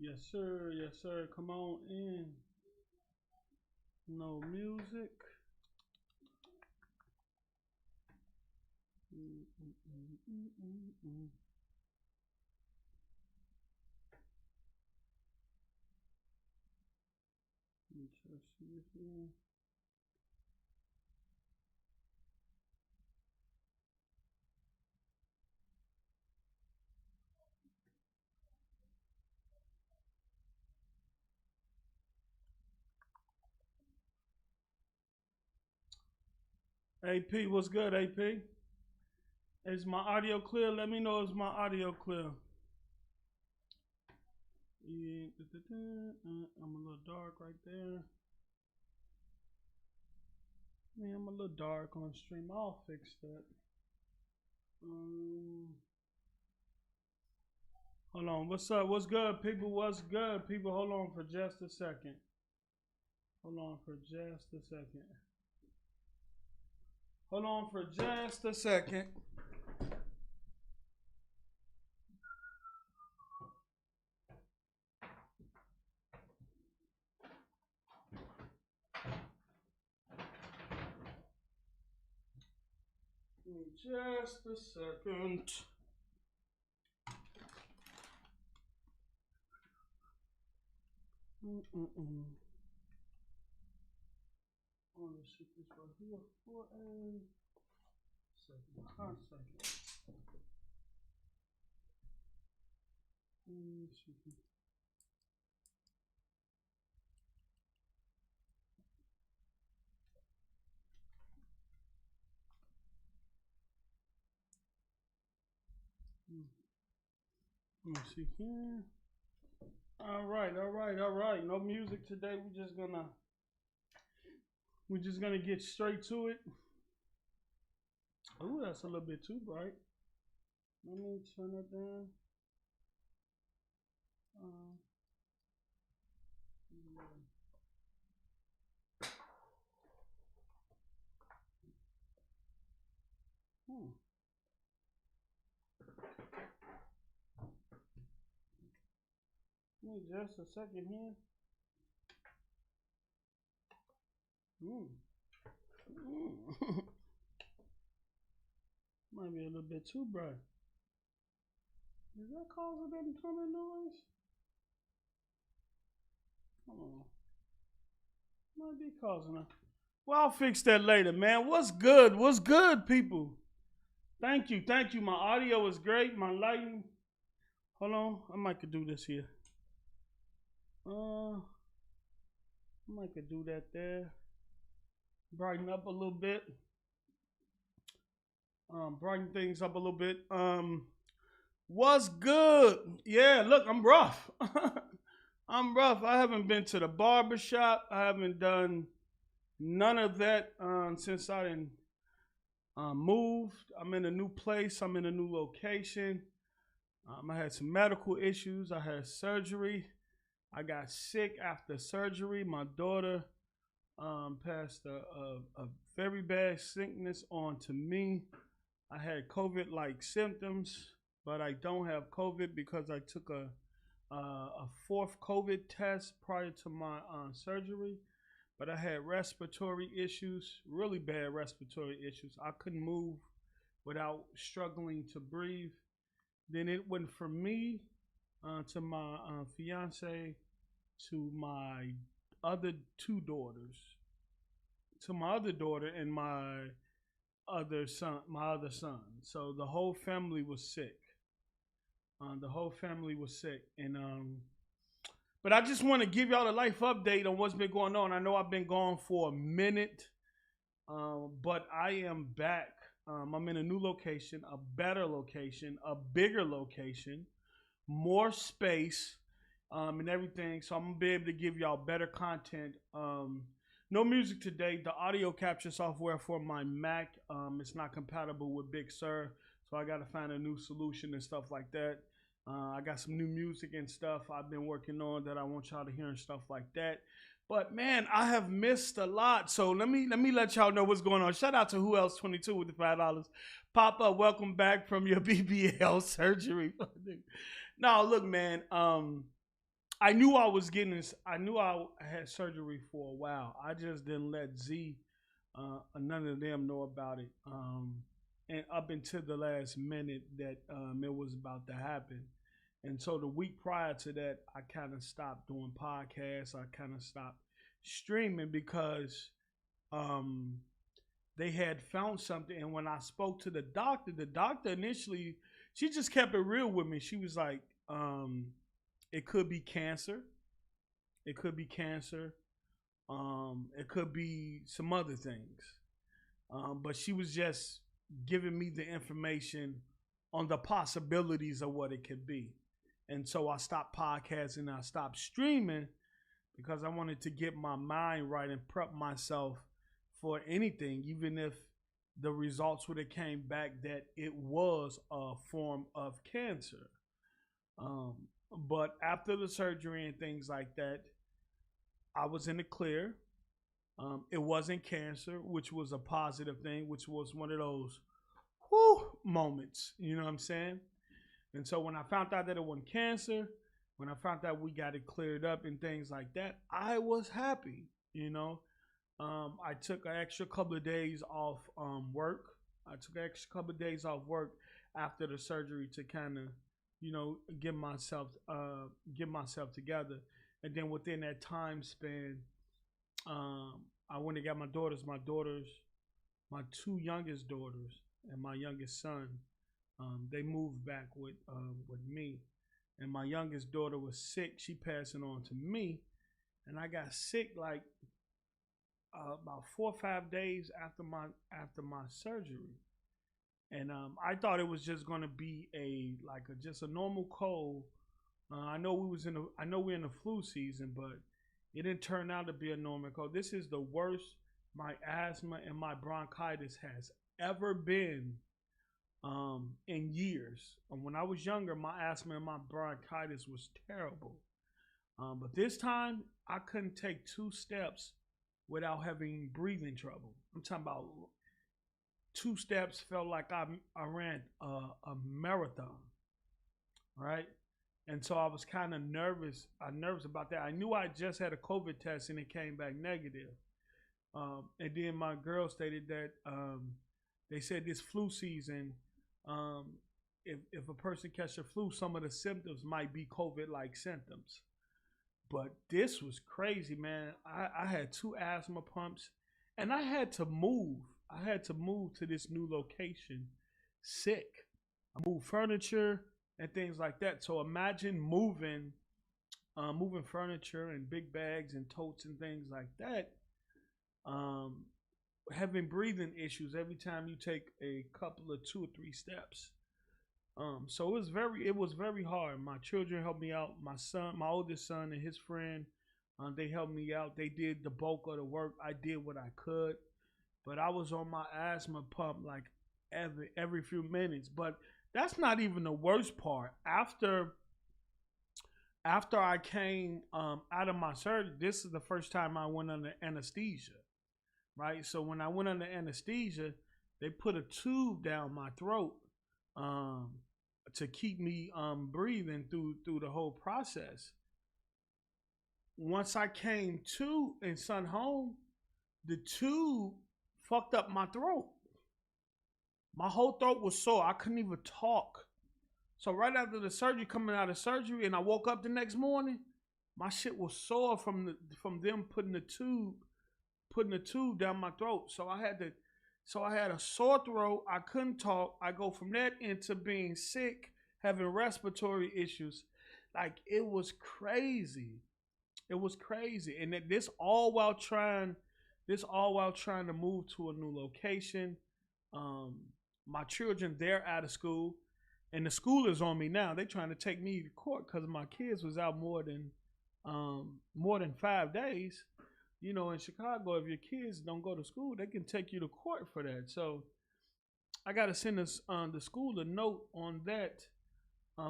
Yes, sir. Yes, sir. Come on in. No music. Mm, mm, mm, mm, mm, mm. Let me just see it here. AP, what's good, AP? Is my audio clear? Let me know is my audio clear. Yeah, I'm a little dark right there. Yeah, I'm a little dark on stream. I'll fix that. Um, Hold on. What's up? What's good, people? What's good, people? Hold on for just a second. Hold on for just a second. Hold on for just a second. Just a second. Mm-mm-mm. I want to shoot this right here for a second. Hot second. Let me see here. All right, all right, all right. No music today. We're just gonna get straight to it. Ooh, that's a little bit too bright. Let me turn it down. Uh, hmm. Give me just a second here. Mm. Mm. Might be a little bit too bright. Does that cause a bit of tunnel noise? Hold on. Might be causing a. Well, I'll fix that later, man. What's good? What's good, people? Thank you, thank you. My audio is great. My lighting. Hold on, I might could do this here. I might could do that there. Brighten up a little bit. Brighten things up a little bit. What's good? Yeah, look, I'm rough. I'm rough. I haven't been to the barber shop. I haven't done none of that since I didn't moved. I'm in a new place. I'm in a new location. I had some medical issues. I had surgery. I got sick after surgery. My daughter passed a very bad sickness on to me. I had COVID-like symptoms, but I don't have COVID because I took a fourth COVID test prior to my surgery. But I had respiratory issues, really bad respiratory issues. I couldn't move without struggling to breathe. Then it went from me to my fiance, to my other two daughters, to my other daughter and my other son. So the whole family was sick. The whole family was sick, and but I just want to give y'all a life update on what's been going on. I know I've been gone for a minute, but I am back. I'm in a new location, a better location, a bigger location, more space, and everything. So I'm gonna be able to give y'all better content. No music today. The audio capture software for my Mac, it's not compatible with Big Sur, so I got to find a new solution and stuff like that. I got some new music and stuff I've been working on that I want y'all to hear and stuff like that. But man, I have missed a lot. So let me let y'all know what's going on. Shout out to Who Else 22 with the $5. Pop up, welcome back from your BBL surgery. No, look, man. I knew I was getting this. I knew I had surgery for a while. I just didn't let Z, none of them know about it. And up until the last minute that it was about to happen. And so the week prior to that, I kind of stopped doing podcasts. I kind of stopped streaming because um, they had found something. And when I spoke to the doctor initially, she just kept it real with me. She was like, it could be cancer. It could be cancer. It could be some other things. But she was just giving me the information on the possibilities of what it could be. And so I stopped podcasting. I stopped streaming because I wanted to get my mind right and prep myself for anything, even if the results would have came back that it was a form of cancer. Um, but after the surgery and things like that, I was in the clear. It wasn't cancer, which was a positive thing, which was one of those moments. You know what I'm saying? And so when I found out that it wasn't cancer, when I found out we got it cleared up and things like that, I was happy. You know, I took an extra couple of days off work. I took an extra couple of days off work after the surgery to kind of, get myself together. And then within that time span, I went and got my two youngest daughters, and my youngest son. They moved back with me, and my youngest daughter was sick. She passed it on to me, and I got sick like about 4 or 5 days after my surgery. And I thought it was just gonna be just a normal cold. I know we're in the flu season, but it didn't turn out to be a normal cold. This is the worst my asthma and my bronchitis has ever been in years. When I was younger, my asthma and my bronchitis was terrible. But this time, I couldn't take 2 steps without having breathing trouble. I'm talking about 2 steps felt like I ran a marathon, right? And so I was kind of nervous. Nervous about that. I knew I just had a COVID test and it came back negative. And then my girl stated that they said this flu season, if a person catches the flu, some of the symptoms might be COVID-like symptoms. But this was crazy, man. I had 2 asthma pumps, and I had to move. I had to move to this new location sick. I moved furniture and things like that. So imagine moving furniture and big bags and totes and things like that. Having breathing issues every time you take a couple of 2 or 3 steps. So it was very hard. My children helped me out. My oldest son and his friend, they helped me out. They did the bulk of the work. I did what I could, but I was on my asthma pump like every few minutes. But that's not even the worst part. After I came out of my surgery, this is the first time I went under anesthesia, right? So when I went under anesthesia, they put a tube down my throat to keep me breathing through the whole process. Once I came to and sent home, the tube fucked up my throat. My whole throat was sore. I couldn't even talk. So right after the surgery, coming out of surgery, and I woke up the next morning, my shit was sore from them putting the tube down my throat. So I had a sore throat. I couldn't talk. I go from that into being sick, having respiratory issues. Like, it was crazy. It was crazy. And this all while trying to move to a new location. My children, they're out of school, and the school is on me now. They're trying to take me to court because my kids was out more than 5 days. You know, in Chicago, if your kids don't go to school, they can take you to court for that. So I got to send the school a note on that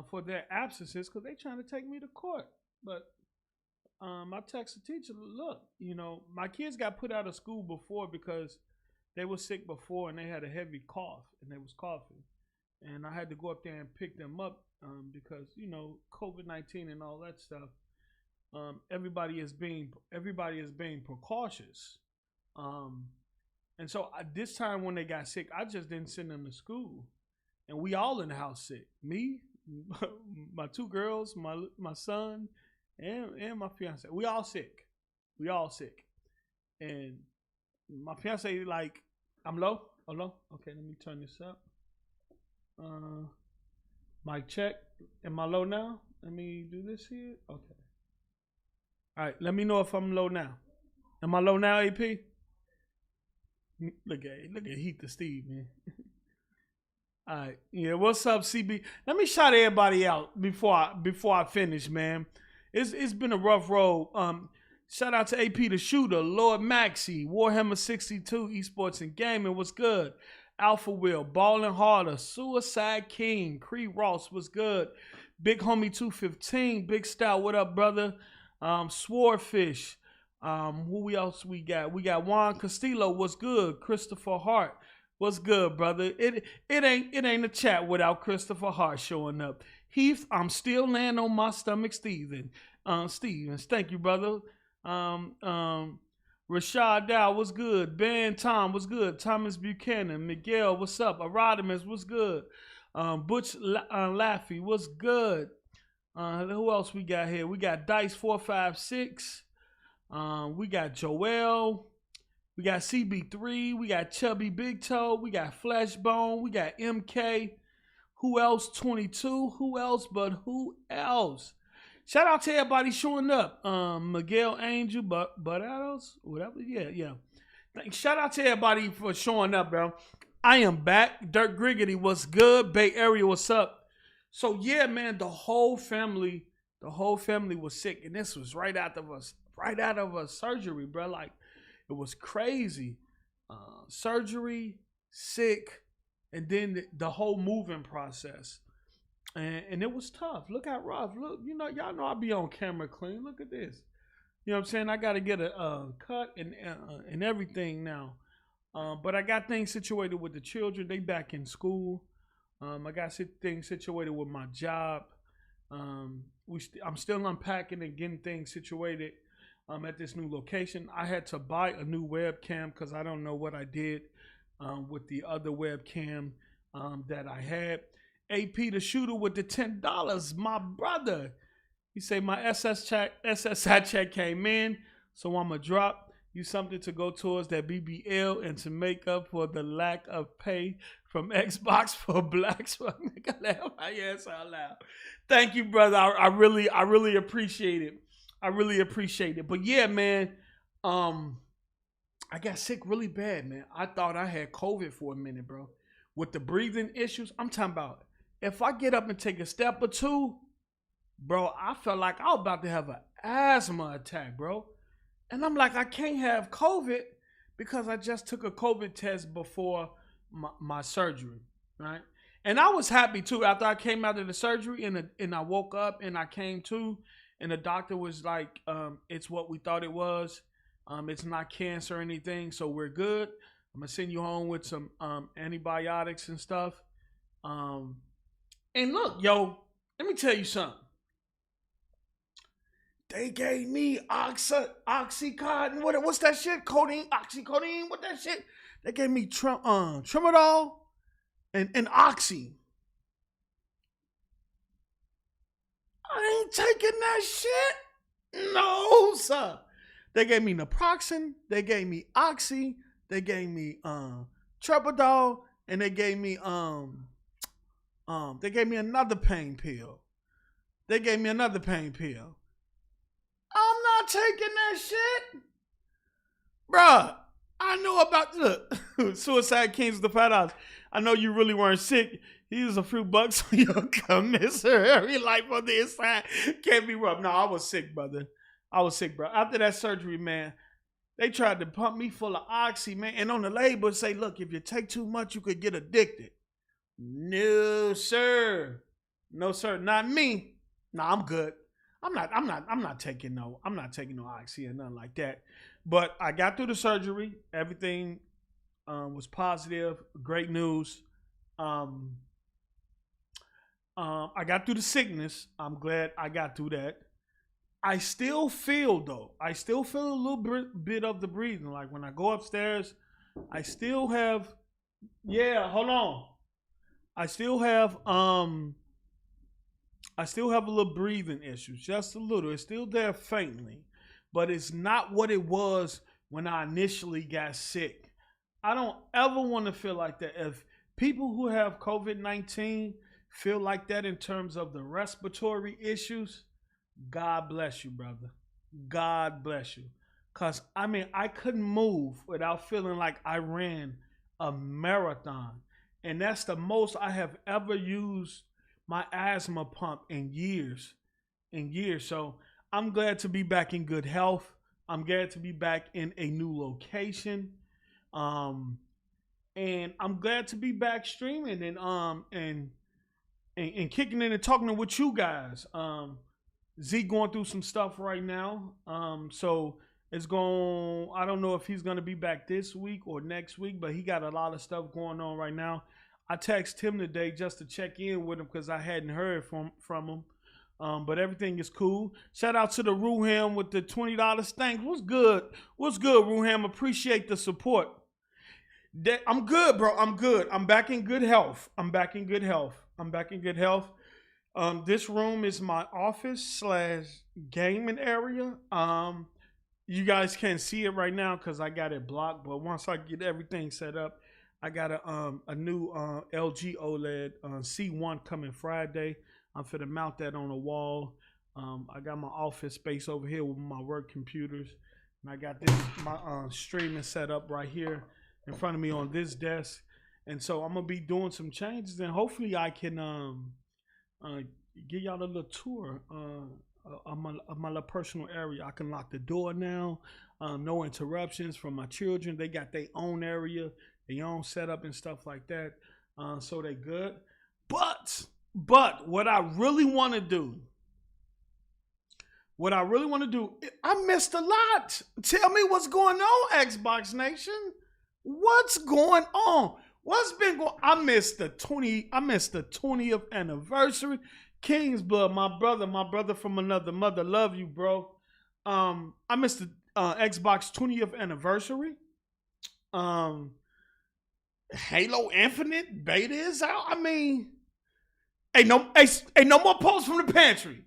for their absences because they're trying to take me to court. But I text the teacher, look, my kids got put out of school before because they were sick before and they had a heavy cough and they was coughing. And I had to go up there and pick them up because, COVID-19 and all that stuff. everybody is being precautious. Um, and so this time when they got sick, I just didn't send them to school, and we all in the house sick. Me, my two girls, my son, and my fiance. We all sick. We all sick. And my fiance like, I'm low. Oh low. Okay, let me turn this up. Mic check. Am I low now? Let me do this here. Okay. All right. Let me know if I'm low now. Am I low now, AP? Look at Heath the Steve, man. All right. Yeah, what's up, CB? Let me shout everybody out before I finish, man. It's been a rough road. Shout out to AP the Shooter, Lord Maxi, Warhammer 62, Esports and Gaming, what's good? Alpha Will, Ballin' Harder, Suicide King, Cree Ross, what's good? Big Homie 215, Big Stout, what up, brother? Swordfish. Who else we got? We got Juan Castillo, what's good? Christopher Hart, what's good, brother? It ain't a chat without Christopher Hart showing up. Heath, I'm still laying on my stomach, Stevens, thank you, brother. Rashad Dow, what's good? Ben Tom, what's good? Thomas Buchanan, Miguel, what's up? Arodimus, what's good? Butch Laffy, what's good? Who else we got here? We got Dice 456. We got Joel. We got CB3. We got Chubby Big Toe. We got Flashbone. We got MK. Who else? 22. Who else? But who else? Shout out to everybody showing up. Miguel Angel, but else, whatever. Yeah. Shout out to everybody for showing up, bro. I am back. Dirk Griggity, what's good? Bay Area, what's up? So yeah, man, the whole family was sick, and this was right out of a surgery, bro. Like, it was crazy. Surgery, sick, and then the whole moving process. And it was tough. Look how rough. Look, y'all know I be on camera clean. Look at this. You know what I'm saying? I got to get a cut and everything now. But I got things situated with the children. They back in school. I got things situated with my job. I'm still unpacking and getting things situated at this new location. I had to buy a new webcam because I don't know what I did with the other webcam that I had. AP the Shooter with the $10, my brother. He say my SSI check came in, so I'ma drop you something to go towards that BBL and to make up for the lack of pay from Xbox for blacks. Yes, out loud. Thank you, brother. I really appreciate it. I really appreciate it. But yeah, man, I got sick really bad, man. I thought I had COVID for a minute, bro. With the breathing issues, I'm talking about. If I get up and take a step or two, bro, I felt like I was about to have an asthma attack, bro. And I'm like, I can't have COVID because I just took a COVID test before my surgery, right? And I was happy too after I came out of the surgery and I woke up and I came to, and the doctor was like, it's what we thought it was. It's not cancer or anything, so we're good. I'm gonna send you home with some antibiotics and stuff. And look, yo, let me tell you something. They gave me Oxycontin. What's that shit? Codeine, oxycodone. What that shit? They gave me Tramadol and Oxy. I ain't taking that shit. No, sir. They gave me naproxen. They gave me Oxy. They gave me Tramadol, and they gave me another pain pill. I'm not taking that shit. Bruh, I know about, look, Suicide Kings with the $5. I know you really weren't sick. Here's a few bucks on your commissary life on the inside. Can't be rough. No, I was sick, brother. Bro. After that surgery, man, they tried to pump me full of Oxy, man. And on the label, say, look, if you take too much, you could get addicted. No, sir. Not me. No, I'm good. I'm not taking no Oxy or nothing like that. But I got through the surgery. Everything was positive. Great news. I got through the sickness. I'm glad I got through that. I still feel though. I still feel a little bit of the breathing. Like when I go upstairs, I still have. Yeah, hold on. I still have. I still have a little breathing issues, just a little. It's still there faintly, but it's not what it was when I initially got sick. I don't ever want to feel like that. If people who have COVID-19 feel like that in terms of the respiratory issues, God bless you, brother. God bless you. Because, I mean, I couldn't move without feeling like I ran a marathon. And that's the most I have ever used my asthma pump in years. In years. So I'm glad to be back in good health. I'm glad to be back in a new location. Um, and I'm glad to be back streaming and kicking in and talking with you guys. Z going through some stuff right now. So it's going. I don't know if he's going to be back this week or next week, but he got a lot of stuff going on right now. I texted him today just to check in with him because I hadn't heard from him. But everything is cool. Shout out to the Ruham with the $20 thanks. What's good? What's good, Ruham? Appreciate the support. I'm good, bro. I'm good. I'm back in good health. I'm back in good health. I'm back in good health. This room is my office / gaming area. You guys can't see it right now because I got it blocked. But once I get everything set up, I got a new LG OLED C1 coming Friday. I'm finna mount that on the wall. I got my office space over here with my work computers, and I got this my streaming set up right here in front of me on this desk. And so I'm gonna be doing some changes, and hopefully I can give y'all a little tour of my little personal area. I can lock the door now. No interruptions from my children. They got their own area, their own setup and stuff like that. So they good. But what I really want to do, I missed a lot. Tell me what's going on, Xbox Nation. What's going on? What's been going? I missed the 20th anniversary. King's Blood, my brother from another mother. Love you, bro. I missed the Xbox 20th anniversary. Halo Infinite beta is out. I mean, ain't no more posts from the pantry.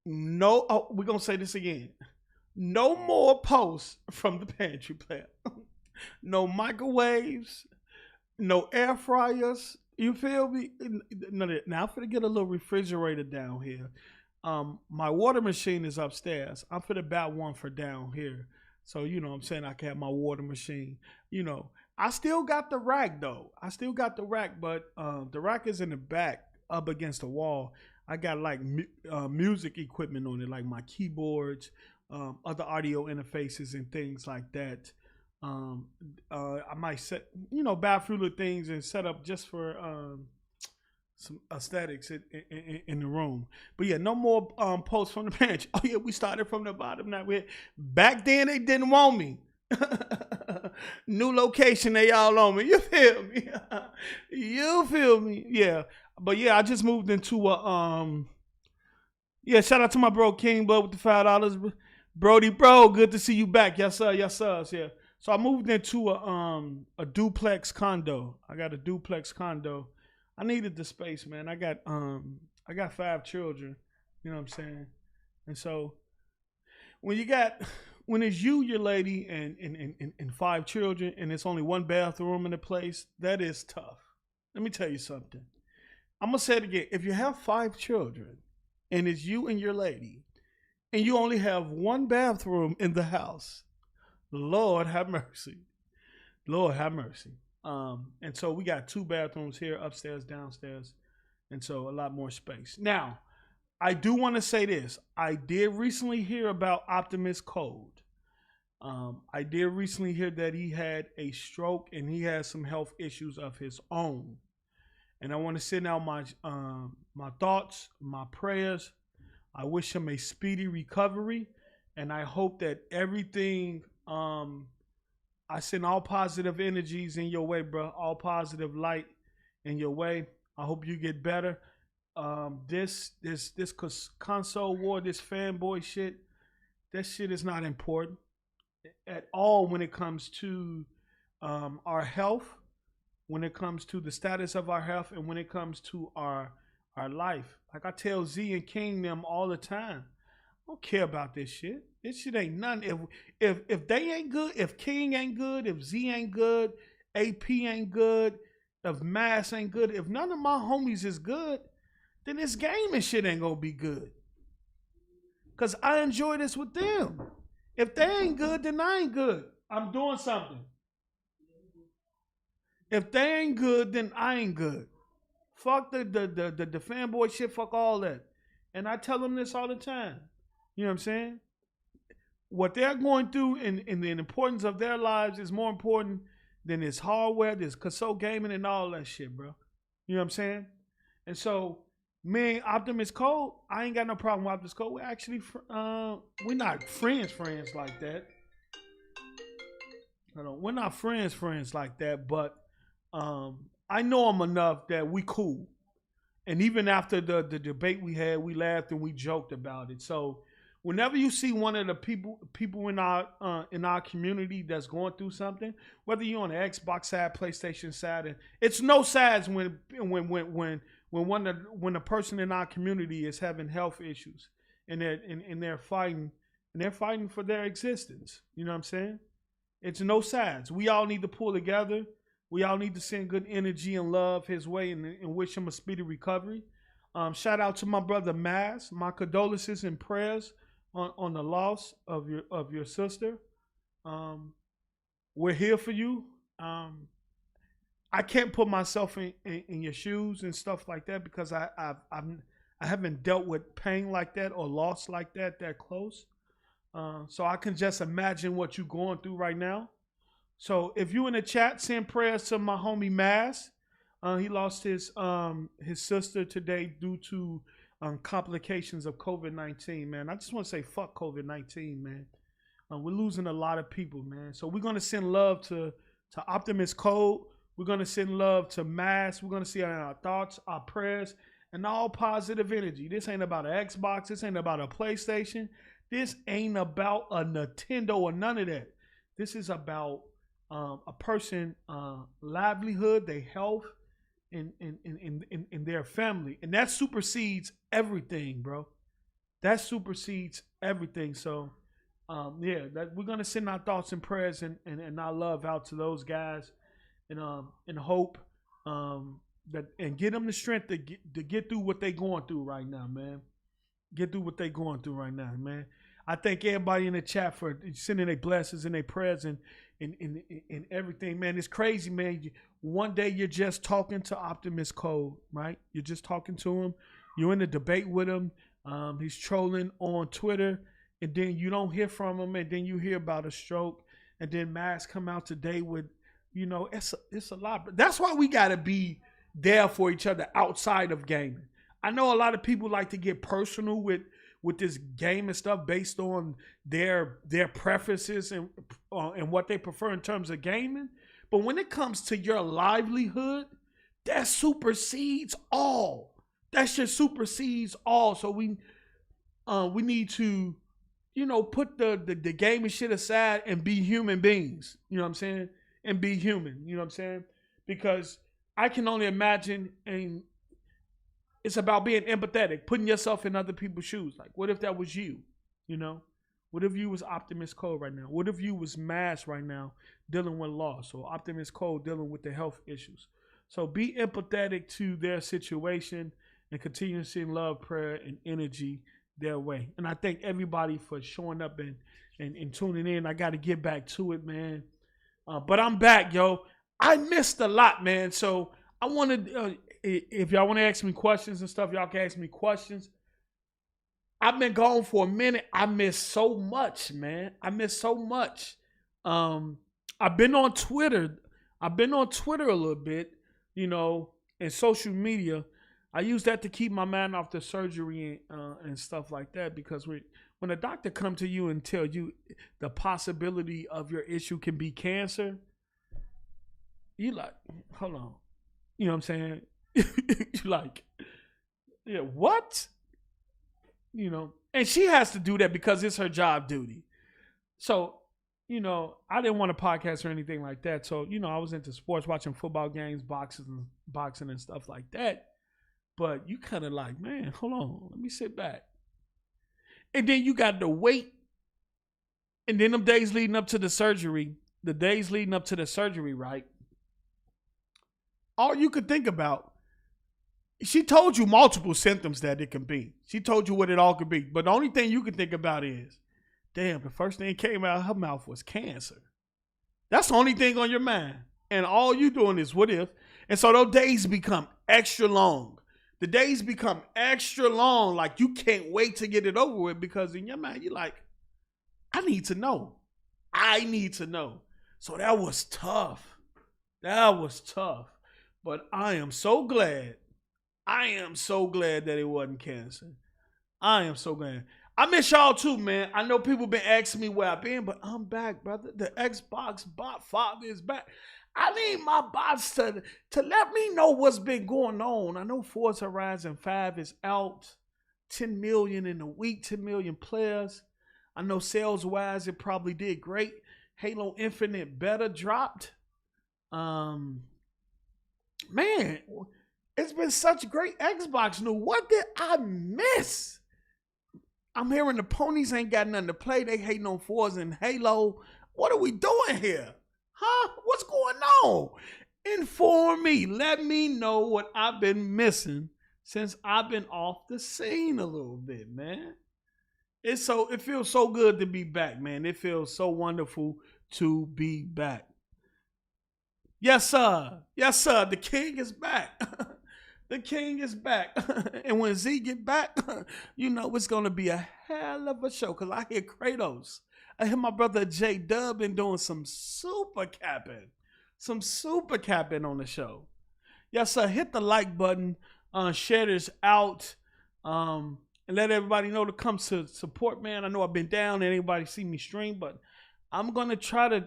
No, we're gonna say this again. No more posts from the pantry player. No microwaves, no air fryers. You feel me? Now I'm finna get a little refrigerator down here. My water machine is upstairs. I'm finna buy one for down here. So, you know what I'm saying, I can have my water machine. You know, I still got the rack though. But the rack is in the back up against the wall. I got like music equipment on it, like my keyboards, other audio interfaces and things like that. I might set, buy a few little things and set up just for some aesthetics in the room. But yeah, no more posts from the bench. Oh yeah, we started from the bottom. Now back then they didn't want me. New location, they all on me. You feel me? You feel me? Yeah. But yeah, I just moved into a shout out to my bro King Bud with the $5. Brody bro, good to see you back. Yes sir, yeah. So I moved into a duplex condo. I got a duplex condo. I needed the space, man. I got 5 children. You know what I'm saying? And so when it's you, your lady, and 5 children, and it's only one bathroom in the place, that is tough. Let me tell you something. I'm gonna say it again. If you have 5 children, and it's you and your lady, and you only have one bathroom in the house, Lord have mercy. Lord have mercy. And so we got 2 bathrooms here, upstairs, downstairs, and so a lot more space. Now, I do want to say this. I did recently hear about Optimus Code. I did recently hear that he had a stroke and he has some health issues of his own. And I want to send out my thoughts, my prayers. I wish him a speedy recovery, and I hope that everything. I send all positive energies in your way, bro. All positive light in your way. I hope you get better. This console war, this fanboy shit, that shit is not important at all when it comes to our health, when it comes to the status of our health, and when it comes to our life. Like I tell Z and King them all the time, I don't care about this shit. This shit ain't nothing. If they ain't good, if King ain't good, if Z ain't good, AP ain't good, if Mass ain't good, if none of my homies is good, then this game and shit ain't gonna be good. Cause I enjoy this with them. If they ain't good, then I ain't good. I'm doing something. If they ain't good, then I ain't good. Fuck the fanboy shit, fuck all that. And I tell them this all the time. You know what I'm saying? What they're going through and the importance of their lives is more important than this hardware, this console gaming, and all that shit, bro. You know what I'm saying? And so, me and Optimus Code, I ain't got no problem with Optimus Code. We're actually, we're not friends like that. We're not friends like that, but I know him enough that we cool. And even after the debate we had, we laughed and we joked about it. So whenever you see one of the people in our community that's going through something, whether you're on the Xbox side, PlayStation side, and it's no sides when a person in our community is having health issues and they're fighting for their existence. You know what I'm saying? It's no sides. We all need to pull together. We all need to send good energy and love his way and wish him a speedy recovery. Shout out to my brother Maz. My condolences and prayers on the loss of your sister. We're here for you. I can't put myself in your shoes and stuff like that because I haven't dealt with pain like that or loss like that close. So I can just imagine what you're going through right now. So if you in the chat, send prayers to my homie Maz. He lost his sister today due to complications of COVID-19, man. I just want to say fuck COVID-19, man. We're losing a lot of people, man. So we're going to send love to Optimus Code. We're going to send love to Maz. We're going to see our thoughts, our prayers, and all positive energy. This ain't about an Xbox. This ain't about a PlayStation. This ain't about a Nintendo or none of that. This is about a person livelihood, their health, and their family. And that supersedes everything, bro. That supersedes everything. So, we're going to send our thoughts and prayers and our love out to those guys and hope that and give them the strength to get through what they're going through right now, man. Get through what they're going through right now, man. I thank everybody in the chat for sending their blessings and their prayers and everything, man. It's crazy, man. One day you're just talking to Optimus Code, right? You're just talking to him. You're in a debate with him. He's trolling on Twitter, and then you don't hear from him, and then you hear about a stroke, and then Max come out today with, it's a lot. But that's why we gotta be there for each other outside of gaming. I know a lot of people like to get personal with this game and stuff based on their preferences and what they prefer in terms of gaming. But when it comes to your livelihood, that supersedes all. That shit supersedes all. So we need to, put the gaming shit aside and be human beings. You know what I'm saying? And be human. You know what I'm saying? Because I can only imagine, and it's about being empathetic, putting yourself in other people's shoes. Like, what if that was you? What if you was Optimus Code right now? What if you was Mass right now dealing with loss, or Optimus Code dealing with the health issues? So be empathetic to their situation and continue to send love, prayer, and energy their way. And I thank everybody for showing up and tuning in. I got to get back to it, man. But I'm back, yo. I missed a lot, man. So I wanted... if y'all want to ask me questions and stuff, y'all can ask me questions. I've been gone for a minute. I missed so much, man. I missed so much. I've been on Twitter. A little bit, and social media. I use that to keep my mind off the surgery and stuff like that, because when a doctor come to you and tell you the possibility of your issue can be cancer, you like, hold on. You know what I'm saying? Like, Yeah, what? And she has to do that because it's her job duty. So, I didn't want a podcast or anything like that. So, I was into sports, watching football games, boxing and stuff like that. But you kind of like, man, hold on, let me sit back. And then you got to wait. And then the days leading up to the surgery, right? All you could think about, she told you multiple symptoms that it can be. She told you what it all could be. But the only thing you can think about is, damn, the first thing that came out of her mouth was cancer. That's the only thing on your mind. And all you doing is what if. And so those days become extra long. The days become extra long. Like you can't wait to get it over with because in your mind, you're like, I need to know. So that was tough. But I am so glad that it wasn't cancer. I am so glad. I miss y'all too, man. I know people been asking me where I've been, but I'm back, brother. The Xbox bot father is back. I need my bots to let me know what's been going on. I know Forza Horizon 5 is out. 10 million in a week, 10 million players. I know sales-wise it probably did great. Halo Infinite beta dropped. Man, it's been such great Xbox news. What did I miss? I'm hearing the ponies ain't got nothing to play. They hating on Forza and Halo. What are we doing here? Huh? What's going on? Inform me. Let me know what I've been missing since I've been off the scene a little bit, man. It feels so good to be back, man. It feels so wonderful to be back. Yes, sir. The king is back. The king is back. And when Z get back, it's going to be a hell of a show. Because I hear Kratos. I hear my brother J Dub been doing some super capping on the show. Yes, sir. Hit the like button. Share this out. And let everybody know to come to support, man. I know I've been down. Anybody see me stream, but I'm going to try to,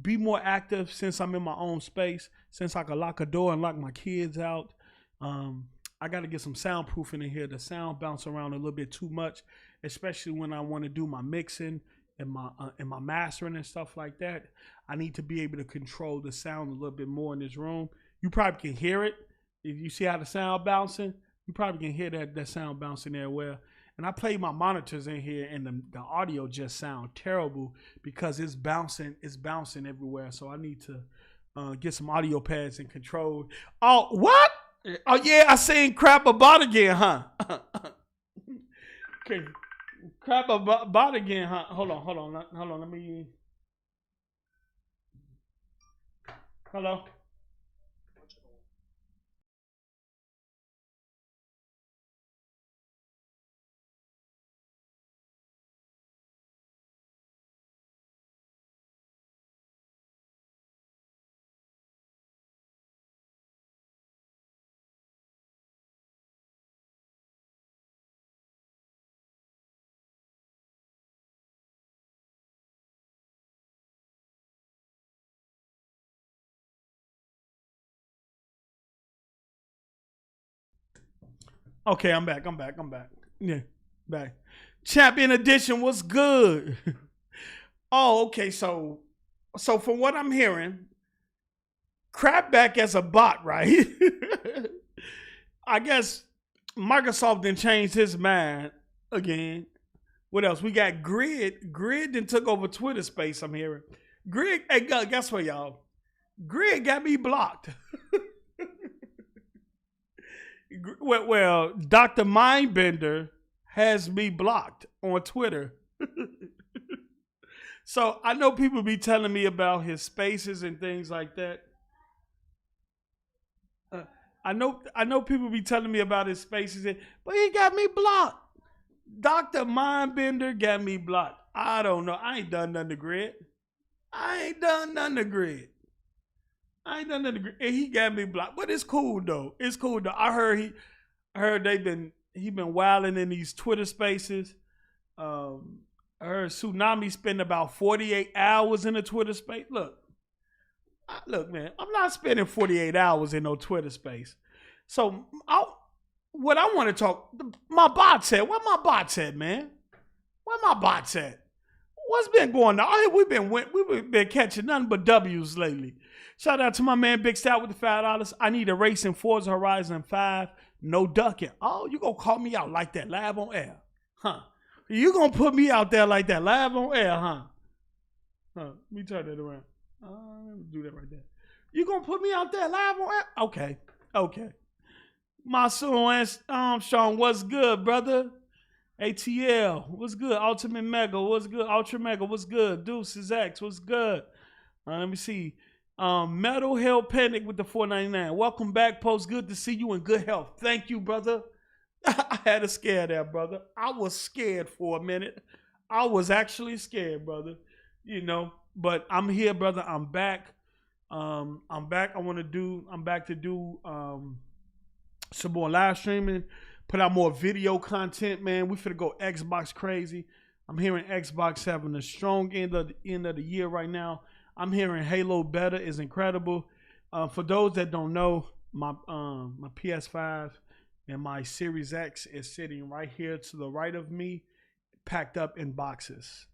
be more active since I'm in my own space, since I can lock a door and lock my kids out. I got to get some soundproofing in here. The sound bounce around a little bit too much, especially when I want to do my mixing and my mastering and stuff like that. I need to be able to control the sound a little bit more in this room. You probably can hear it. If you see how the sound bouncing, you probably can hear that sound bouncing there well. And I play my monitors in here, and the audio just sound terrible because it's bouncing everywhere. So I need to get some audio pads and control. Oh, what? Oh yeah, I seen crap about again, huh? Okay, crap about again, huh? Hold on. Let me. Hello. Okay, I'm back. Yeah, back. Champion Edition was good. Oh, okay. So from what I'm hearing, crap back as a bot, right? I guess Microsoft then changed his mind again. What else? We got Grid. Grid then took over Twitter space, I'm hearing. Grid, hey, guess what, y'all? Grid got me blocked. Well, Dr. Mindbender has me blocked on Twitter. So I know people be telling me about his spaces and things like that. I know people be telling me about his spaces, but he got me blocked. Dr. Mindbender got me blocked. I don't know. I ain't done nothing to Grid. And he got me blocked. But it's cool though. I heard he been wilding in these Twitter spaces. I heard Tsunami spend about 48 hours in a Twitter space. Look, man, I'm not spending 48 hours in no Twitter space. So what I want to talk, my bots at. Where my bots at, man? Where my bots at? What's been going on? We've been catching nothing but W's lately. Shout out to my man Big Stout with the $5. I need a race in Forza Horizon 5. No ducking. Oh, you gonna call me out like that live on air? Huh? You gonna put me out there like that live on air, huh? Let me turn that around. Let me do that right there. You gonna put me out there live on air? Okay. My son Armstrong, what's good, brother? ATL, what's good? Ultimate Mega, what's good? Ultra Mega, what's good? Deuces X, what's good? Let me see. Metal Hell Panic with the $4.99. Welcome back, Post. Good to see you in good health. Thank you, brother. I had a scare there, brother. I was scared for a minute. I was actually scared, brother. You know, but I'm here, brother. I'm back. I'm back. I'm back to do some more live streaming, put out more video content, man. We finna go Xbox crazy. I'm hearing Xbox having a strong end of the year right now. I'm hearing Halo beta is incredible. For those that don't know, my PS5 and my Series X is sitting right here to the right of me, packed up in boxes.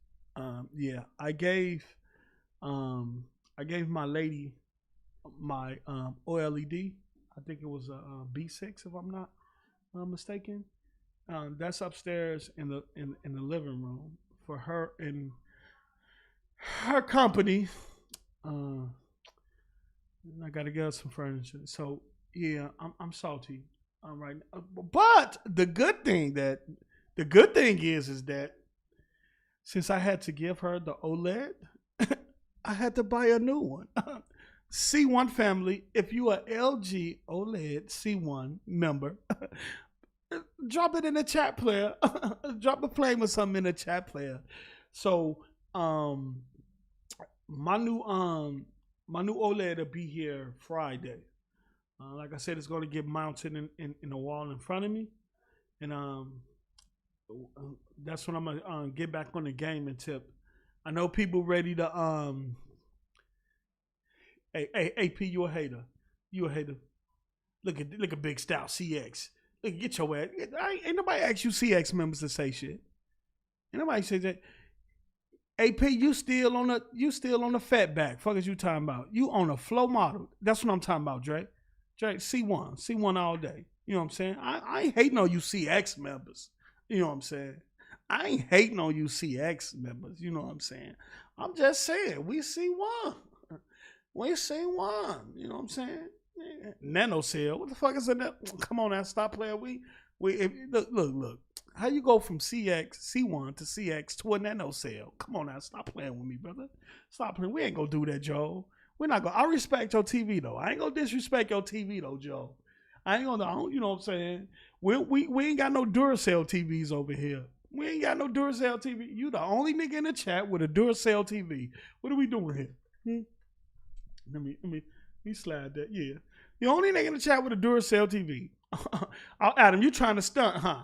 Yeah, I gave my lady my OLED. I think it was a B6, if I'm not mistaken. That's upstairs in the living room for her and her company. I got to get her some furniture. So yeah, I'm salty. All right, but the good thing is that since I had to give her the OLED, I had to buy a new one. C1 family, if you are LG OLED C1 member, drop it in the chat player. Drop a flame or something in the chat player. So my new OLED will be here Friday. Like I said, it's going to get mounted in the wall in front of me, and that's when I'm gonna get back on the gaming tip. I know people ready to Hey, AP, you a hater. You a hater. Look at Big Stout CX. Look, get your ass. Ain't nobody ask you CX members to say shit. Ain't nobody say that. AP, you still on the fat back. Fuck is you talking about? You on a flow model. That's what I'm talking about, Dre. Dre, C1 all day. You know what I'm saying? I ain't hating on you CX members. You know what I'm saying? I ain't hating on you CX members. You know what I'm saying? I'm just saying, we C1. We C1. You know what I'm saying? Nano cell. What the fuck is that? Come on now, stop playing. Look. How you go from C1 to CX to a nano cell? Come on now, stop playing with me, brother. Stop playing. We ain't gonna do that, Joe. We're not gonna. I respect your TV though. I ain't gonna disrespect your TV though, Joe. I ain't gonna. You know what I'm saying? We ain't got no Duracell TVs over here. We ain't got no Duracell TV. You the only nigga in the chat with a Duracell TV. What are we doing here? Let me slide that. Yeah. The only nigga in the chat with a Duracell TV. Adam, you trying to stunt, huh?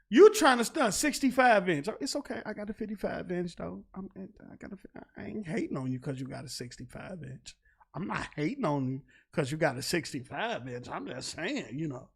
You trying to stunt 65 inch. It's okay. I got a 55 inch though. I ain't hating on you because you got a 65 inch. I'm not hating on you because you got a 65 inch. I'm just saying, you know,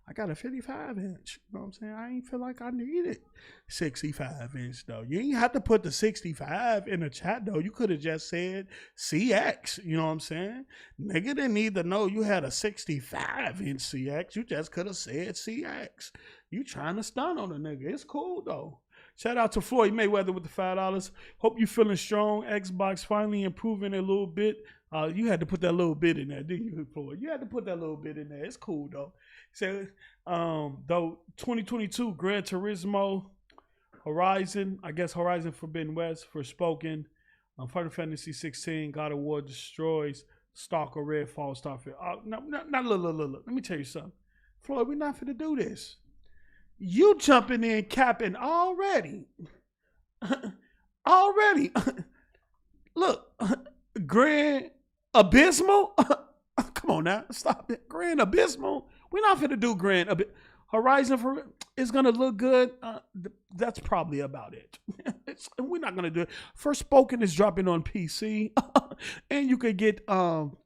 I got a 55 inch. You know what I'm saying? I ain't feel like I needed 65 inch though. You ain't have to put the 65 in the chat though. You could have just said CX. You know what I'm saying? Nigga didn't need to know you had a 65 inch CX. You just could have said CX. You trying to stun on a nigga. It's cool though. Shout out to Floyd Mayweather with the $5. Hope you feeling strong. Xbox finally improving a little bit. You had to put that little bit in there, didn't you, Floyd? You had to put that little bit in there. It's cool though. So, though 2022 Gran Turismo, Horizon, I guess Horizon Forbidden West, Forspoken, Final Fantasy 16, God of War Destroys, Stalker, Redfall, Starfield. No, look. Let me tell you something. Floyd, we're not finna do this. You jumping in, capping already. Already. Look, Grand Abysmal. Come on now, stop it. Grand Abysmal. We're not finna do Grand Horizon for it's gonna look good. That's probably about it. We're not gonna do it. Forspoken is dropping on PC. And you could get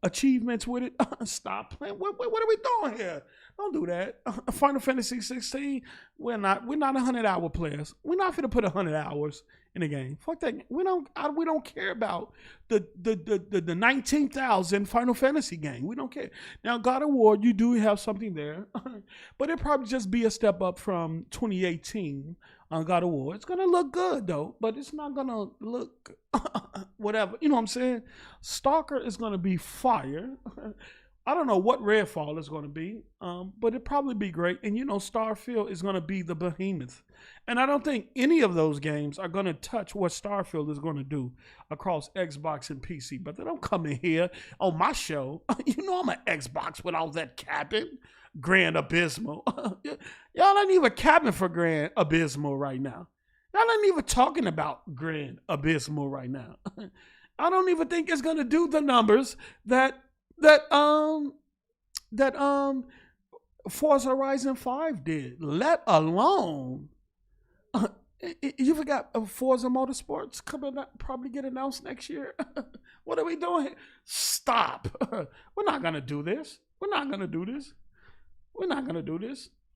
achievements with it. Stop playing. What are we doing here? Don't do that. Final Fantasy 16. We're not 100-hour players. We're not gonna put 100 hours in the game. Fuck that. We don't care about the 19,000 Final Fantasy game. We don't care. Now God of War, you do have something there, but it probably just be a step up from 2018 on God of War. It's gonna look good though, but it's not gonna look whatever. You know what I'm saying? Stalker is gonna be fire. I don't know what Redfall is going to be, but it'll probably be great. And, Starfield is going to be the behemoth. And I don't think any of those games are going to touch what Starfield is going to do across Xbox and PC. But they don't come in here on my show. I'm an Xbox with all that capping. Grand Abysmal. Y'all ain't even capping for Grand Abysmal right now. Y'all ain't even talking about Grand Abysmal right now. I don't even think it's going to do the numbers that Forza Horizon 5 did, let alone you forgot Forza Motorsports coming up, probably get announced next year. What are we doing here? Stop. We're not gonna do this.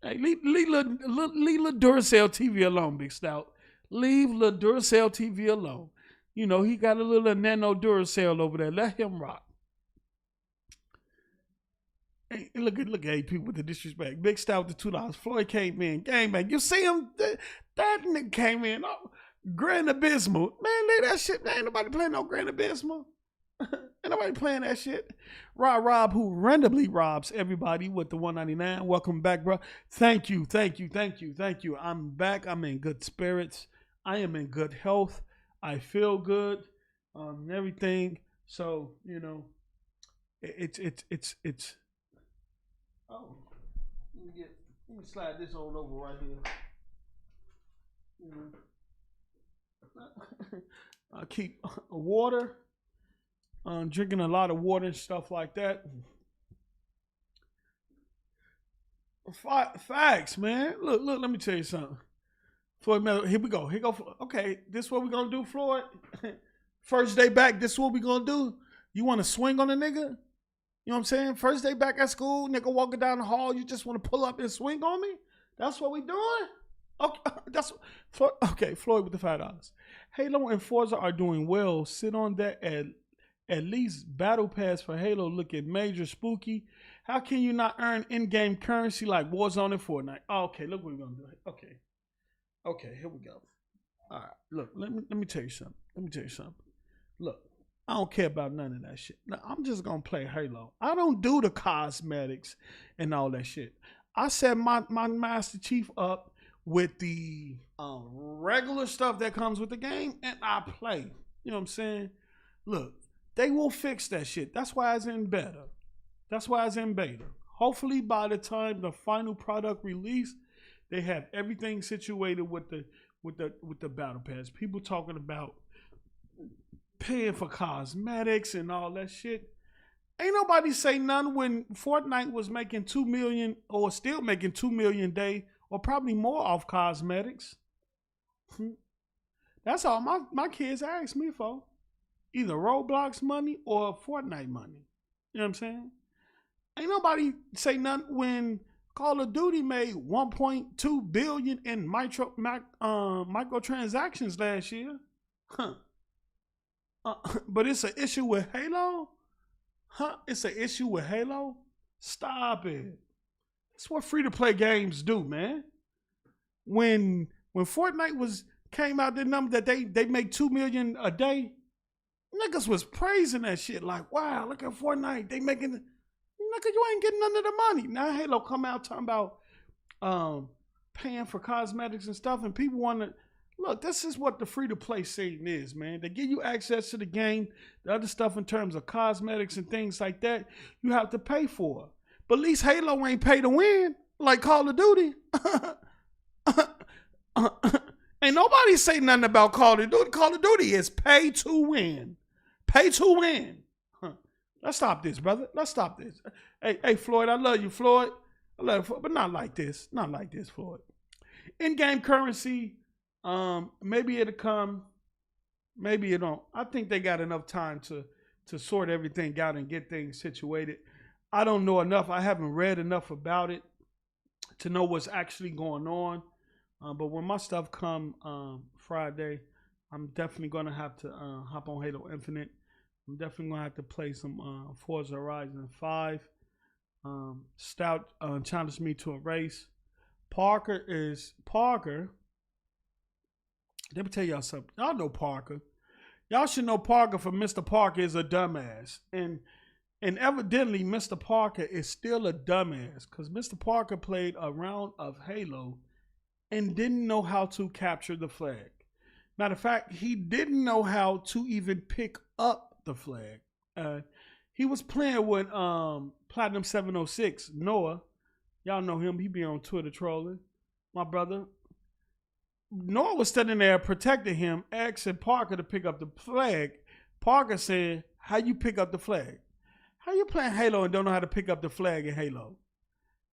Hey, leave La Duracell TV alone, Big Stout. Leave La Duracell TV alone. He got a little nano Duracell over there. Let him rock. Hey, look at AP with the disrespect. Big Stout with the $2. Floyd came in. Gangbang. You see him? That nigga came in. Oh, Grand Abysmal. Man, leave that shit. Ain't nobody playing no Grand Abysmal. Ain't nobody playing that shit. Rob, who randomly robs everybody with the $1.99. Welcome back, bro. Thank you. I'm back. I'm in good spirits. I am in good health. I feel good. Everything. So, it's oh, let me slide this on over right here. I keep water, drinking a lot of water and stuff like that. Facts, man. Look, let me tell you something. Floyd, here we go. Okay, this is what we're going to do, Floyd. First day back, this is what we're going to do. You want to swing on a nigga? You know what I'm saying? First day back at school, nigga walking down the hall, you just want to pull up and swing on me? That's what we doing? Okay, Floyd with the $5. Halo and Forza are doing well. Sit on that at least Battle Pass for Halo looking major spooky. How can you not earn in-game currency like Warzone and Fortnite? Okay, look what we're going to do. Okay, here we go. All right, look, let me tell you something. Look. I don't care about none of that shit. Now, I'm just going to play Halo. I don't do the cosmetics and all that shit. I set my Master Chief up with the regular stuff that comes with the game, and I play. You know what I'm saying? Look, they will fix that shit. That's why it's in beta. Hopefully, by the time the final product release, they have everything situated with the Battle Pass. People talking about paying for cosmetics and all that shit. Ain't nobody say none when Fortnite was making 2 million or still making 2 million a day or probably more off cosmetics. That's all my kids ask me for. Either Roblox money or Fortnite money. You know what I'm saying? Ain't nobody say none when Call of Duty made 1.2 billion in microtransactions last year. But it's an issue with Halo? It's an issue with Halo? Stop it. That's what free-to-play games do, man. When Fortnite came out, the number that they make 2 million a day, niggas was praising that shit. Like, wow, look at Fortnite. They making, nigga, you ain't getting none of the money. Now Halo come out talking about paying for cosmetics and stuff, and people want to, look, this is what the free-to-play scene is, man. They give you access to the game, the other stuff in terms of cosmetics and things like that, you have to pay for. But at least Halo ain't pay to win, like Call of Duty. Ain't nobody say nothing about Call of Duty. Call of Duty is pay to win. Pay to win. Let's stop this, brother. Let's stop this. Hey, Floyd, I love you, Floyd. I love you, but not like this. Not like this, Floyd. In-game currency, maybe it'll come, maybe it don't. I think they got enough time to to sort everything out and get things situated. I don't know enough. I haven't read enough about it to know what's actually going on. But when my stuff come Friday, I'm definitely gonna have to hop on Halo Infinite. I'm definitely gonna have to play some Forza Horizon 5. Stout challenged me to a race. Parker. Let me tell y'all something. Y'all know Parker. Y'all should know Parker for Mr. Parker is a dumbass. And evidently Mr. Parker is still a dumbass because Mr. Parker played a round of Halo and didn't know how to capture the flag. Matter of fact, he didn't know how to even pick up the flag. He was playing with Platinum 706, Noah. Y'all know him. He be on Twitter trolling. My brother. Noah was standing there protecting him, asking Parker to pick up the flag. Parker said, how you pick up the flag? How you playing Halo and don't know how to pick up the flag in Halo?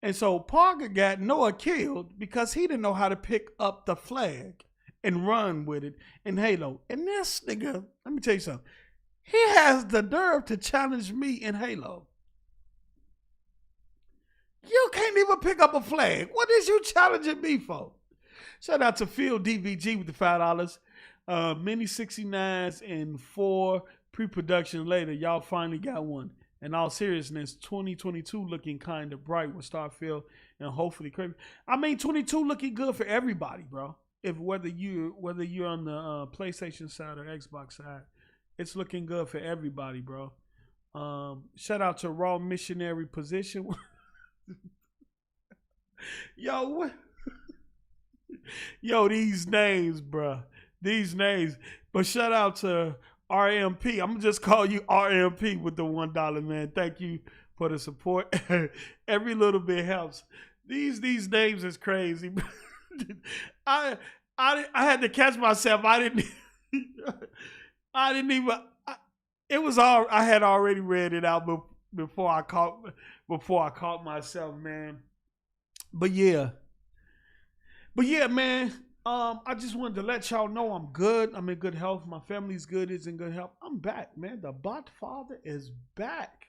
And so Parker got Noah killed because he didn't know how to pick up the flag and run with it in Halo. And this nigga, let me tell you something. He has the nerve to challenge me in Halo. You can't even pick up a flag. What is you challenging me for? Shout out to Phil DVG with the $5. Mini 69s and 4 pre-production later. Y'all finally got one. In all seriousness, 2022 looking kind of bright with Starfield and hopefully crazy. I mean, 22 looking good for everybody, bro. Whether you're on the PlayStation side or Xbox side, it's looking good for everybody, bro. Shout out to Raw Missionary Position. Yo, what? Yo, these names, bro. These names. But shout out to RMP. I'm going to just call you RMP with the $1, man. Thank you for the support. Every little bit helps. These names is crazy. I had to catch myself. I didn't even. It was all. I had already read it out before I caught myself, man. But yeah, man. I just wanted to let y'all know I'm good. I'm in good health. My family's good. It's in good health. I'm back, man. The Bot Father is back.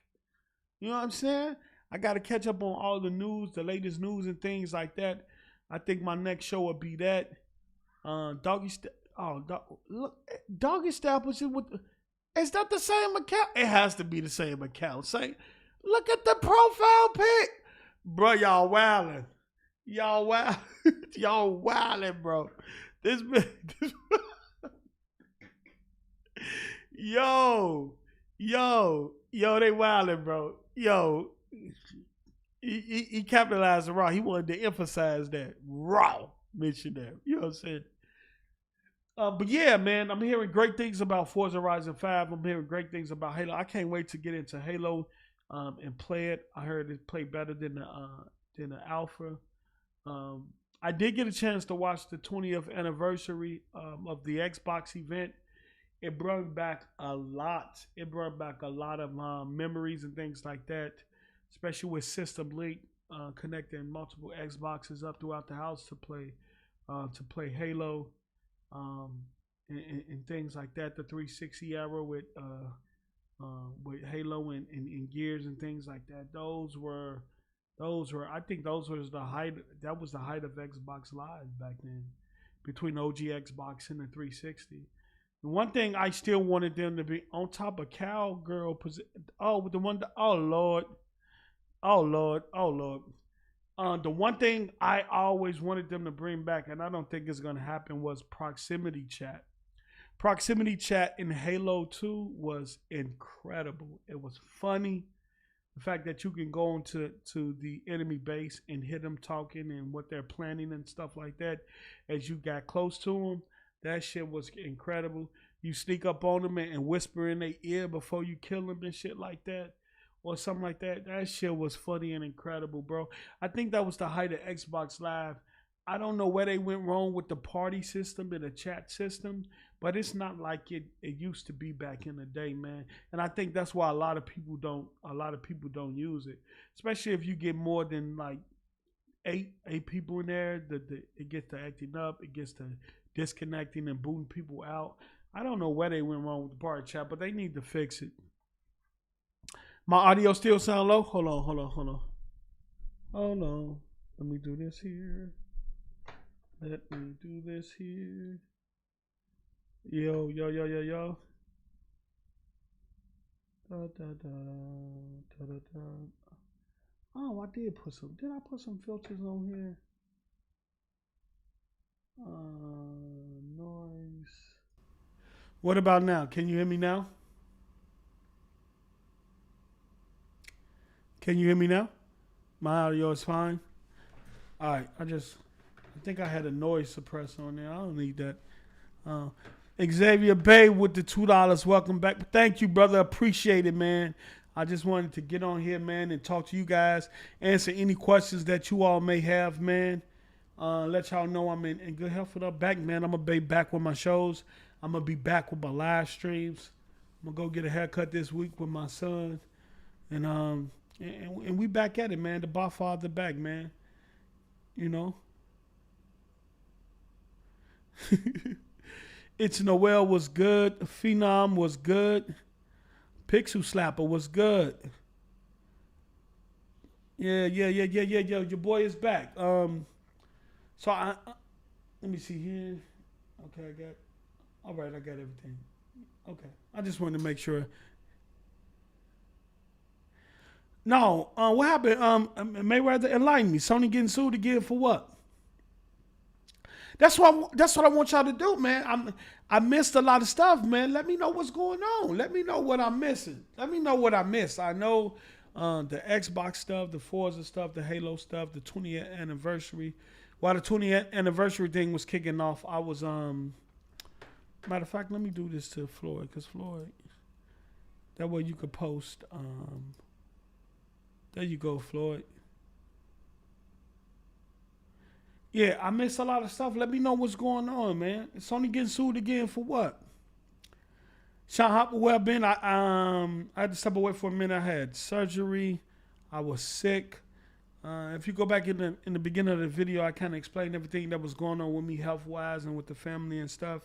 You know what I'm saying? I got to catch up on all the news, the latest news and things like that. I think my next show will be that. Doggy Step was with. Is that the same account? It has to be the same account. Say, look at the profile pic, bro. Y'all wildin'. Y'all wildin', bro. This yo, they wildin', bro. Yo, he capitalized the raw. He wanted to emphasize that raw missionary. You know what I'm saying? But yeah, man, I'm hearing great things about Forza Horizon 5. I'm hearing great things about Halo. I can't wait to get into Halo and play it. I heard it play better than the alpha. I did get a chance to watch the 20th anniversary of the Xbox event. It brought back a lot. It brought back a lot of memories and things like that, especially with System Link connecting multiple Xboxes up throughout the house to play Halo. And things like that, the 360 era with Halo and Gears and things like that. Those were I think those was the height. That was the height of Xbox Live back then, between OG Xbox and the 360. The one thing I still wanted them to be on top of Cowgirl. With the one. Oh Lord. The one thing I always wanted them to bring back, and I don't think it's going to happen, was proximity chat. Proximity chat in Halo 2 was incredible. It was funny. The fact that you can go into the enemy base and hear them talking and what they're planning and stuff like that as you got close to them, that shit was incredible. You sneak up on them and whisper in their ear before you kill them and shit like that. Or something like that. That shit was funny and incredible, bro. I think that was the height of Xbox Live. I don't know where they went wrong with the party system and the chat system, but it's not like it used to be back in the day, man. And I think that's why a lot of people don't use it. Especially if you get more than like eight people in there, it gets to acting up, it gets to disconnecting and booting people out. I don't know where they went wrong with the party chat, but they need to fix it. My audio still sound low? Hold on, hold on, hold on. Hold on. Let me do this here. Let me do this here. Yo, yo, yo, yo, yo. Da, da, da, da, da, da. Oh, I did put some. Did I put some filters on here? Noise. What about now? Can you hear me now? Can you hear me now? My audio is fine. All right. I think I had a noise suppressor on there. I don't need that. Xavier Bay with the $2. Welcome back. Thank you, brother. Appreciate it, man. I just wanted to get on here, man, and talk to you guys, answer any questions that you all may have, man. Let y'all know I'm in good health with up back, man. I'm going to be back with my shows. I'm going to be back with my live streams. I'm going to go get a haircut this week with my son. And we back at it, man. The Barfather back, man. You know. It's Noel was good. Phenom was good. Pixel Slapper was good. Yeah. Your boy is back. So let me see here. Okay, I got everything. Okay. I just wanted to make sure. No, what happened? Mayweather enlighten me. Sony getting sued again for what? That's what I want y'all to do, man. I missed a lot of stuff, man. Let me know what's going on. Let me know what I'm missing. Let me know what I missed. I know the Xbox stuff, the Forza stuff, the Halo stuff, the 20th anniversary. While the 20th anniversary thing was kicking off, I was matter of fact, let me do this to Floyd, because Floyd, that way you could post. There you go, Floyd. Yeah, I missed a lot of stuff. Let me know what's going on, man. It's only getting sued again for what? Sean Hopper, well, Ben, I had to step away for a minute. I had surgery. I was sick. If you go back in the beginning of the video, I kind of explained everything that was going on with me health-wise and with the family and stuff.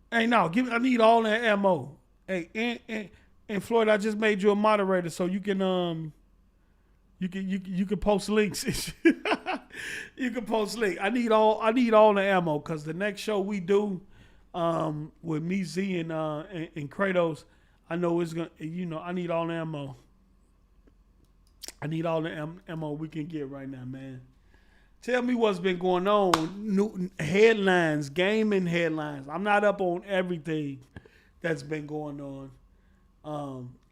Hey, no, I need all that ammo. Hey, and Floyd, I just made you a moderator so you can You can post links. You can post links. I need all the ammo because the next show we do with me, Z, and Kratos, I know it's gonna. I need all the ammo. I need all the ammo we can get right now, man. Tell me what's been going on. New headlines, gaming headlines. I'm not up on everything that's been going on.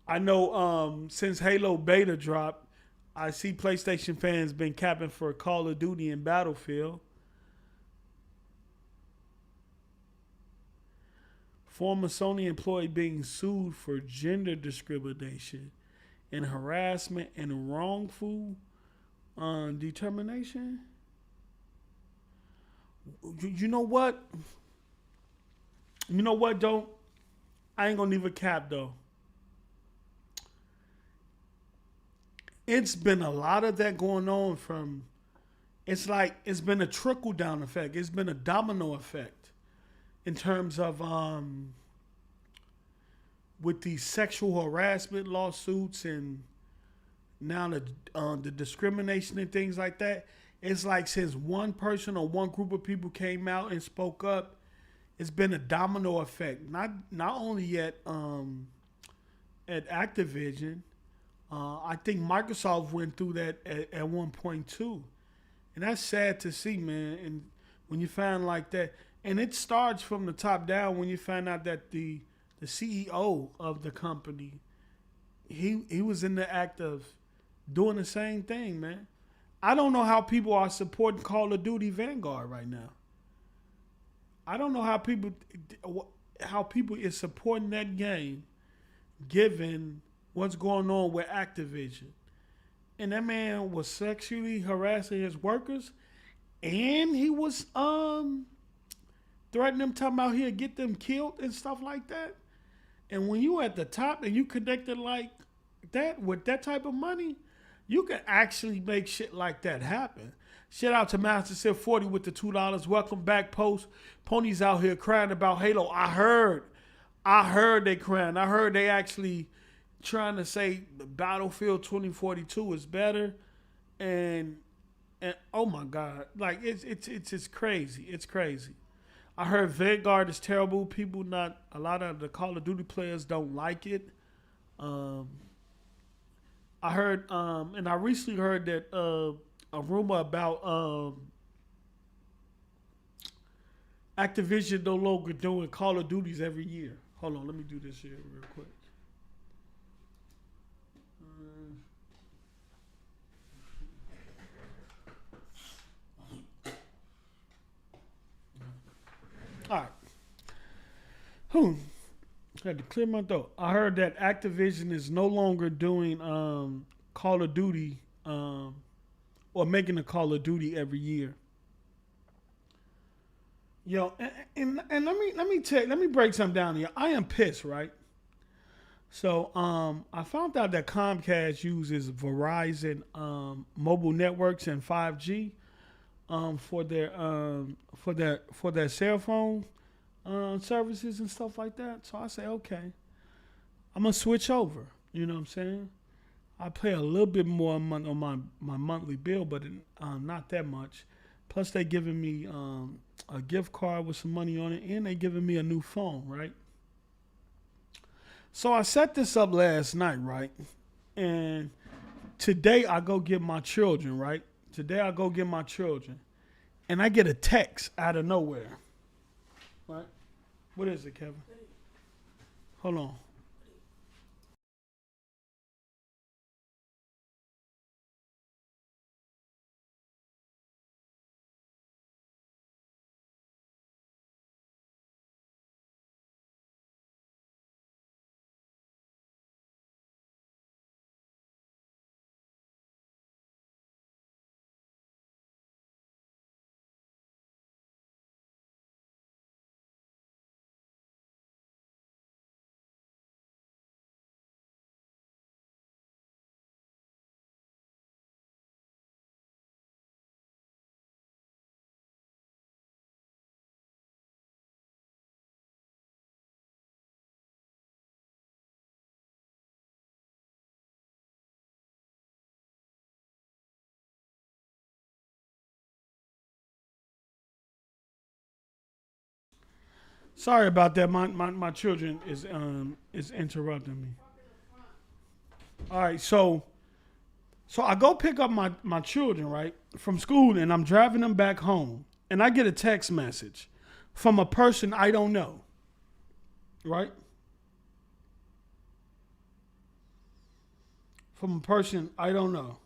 I know since Halo beta dropped, I see PlayStation fans been capping for Call of Duty and Battlefield. Former Sony employee being sued for gender discrimination and harassment and wrongful determination. You know what? I ain't gonna even cap though. It's been a lot of that going on it's been a trickle down effect. It's been a domino effect in terms of with these sexual harassment lawsuits and now the discrimination and things like that. It's like since one person or one group of people came out and spoke up, it's been a domino effect. Not only at Activision. I think Microsoft went through that at one point too. And that's sad to see, man. And when you find like that, and it starts from the top down when you find out that the CEO of the company, he was in the act of doing the same thing, man. I don't know how people are supporting Call of Duty Vanguard right now. I don't know how people is supporting that game given what's going on with Activision. And that man was sexually harassing his workers, and he was threatening them, talking about he'll get them killed and stuff like that. And when you at the top and you connected like that with that type of money, you can actually make shit like that happen. Shout out to Master Sip 40 with the $2. Welcome back, Post. Pony's out here crying about Halo. I heard they crying. I heard they actually trying to say Battlefield 2042 is better, and oh my god, like it's crazy. It's crazy. I heard Vanguard is terrible. People not a lot of the Call of Duty players don't like it. Um, I heard, and I recently heard that a rumor about Activision no longer doing Call of Duties every year. Hold on, let me do this here real quick. All right. Had to clear my throat. I heard that Activision is no longer doing Call of Duty or making a Call of Duty every year. Yo, and let me break something down here. I am pissed, right? So I found out that Comcast uses Verizon mobile networks and 5G for their cell phone services and stuff like that. So I say, okay, I'm gonna switch over. You know what I'm saying? I pay a little bit more on my monthly bill, but not that much. Plus, they giving me a gift card with some money on it, and they giving me a new phone, right? So I set this up last night, right? And today I go get my children, right? And I get a text out of nowhere. Right? What is it, Kevin? Hold on. Sorry about that. My children is interrupting me. All right, so I go pick up my children, right, from school, and I'm driving them back home, and I get a text message from a person I don't know, right? From a person I don't know.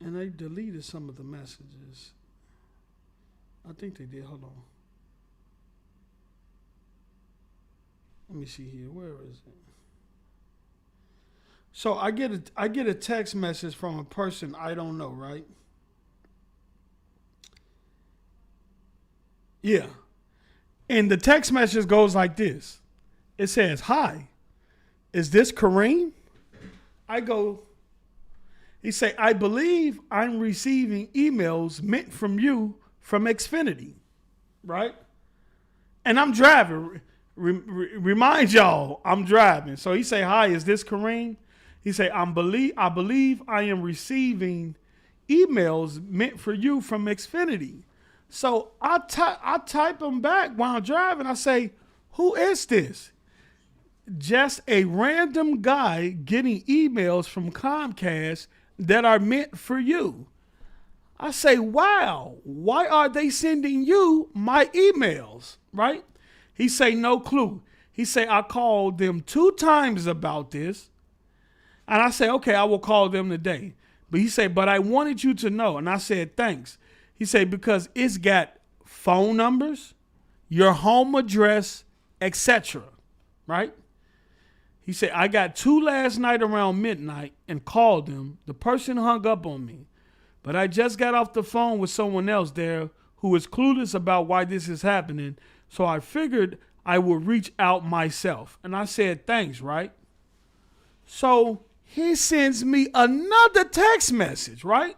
And they deleted some of the messages. I think they did. Hold on. Let me see here. Where is it? So I get a text message from a person I don't know, right? Yeah. And the text message goes like this. It says, "Hi, is this Kareem?" I go, he say, "I believe I'm receiving emails meant from you from Xfinity," right? And I'm driving. Remind y'all, I'm driving. So he say, "Hi, is this Kareem?" He say, I believe I am receiving emails meant for you from Xfinity." So I type them back while I'm driving. I say, "Who is this?" Just a random guy getting emails from Comcast that are meant for you. I say, "Wow, why are they sending you my emails?" Right? He say, "No clue." He say, "I called them 2 times about this." And I say, "Okay, I will call them today." But he say, "But I wanted you to know." And I said, "Thanks." He say, "Because it's got phone numbers, your home address, etc." Right? He said, "I got 2 last night around midnight and called them. The person hung up on me. But I just got off the phone with someone else there who is clueless about why this is happening. So I figured I would reach out myself." And I said, "Thanks," right? So he sends me another text message, right?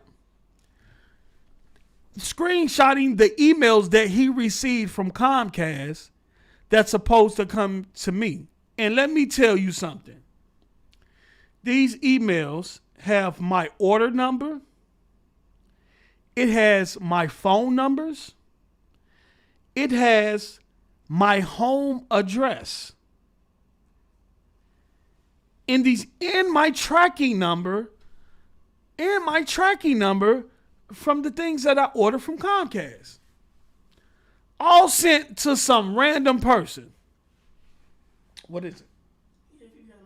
Screenshotting the emails that he received from Comcast that's supposed to come to me. And let me tell you something. These emails have my order number. It has my phone numbers. It has my home address. And my tracking number from the things that I order from Comcast. All sent to some random person. What is it? If you got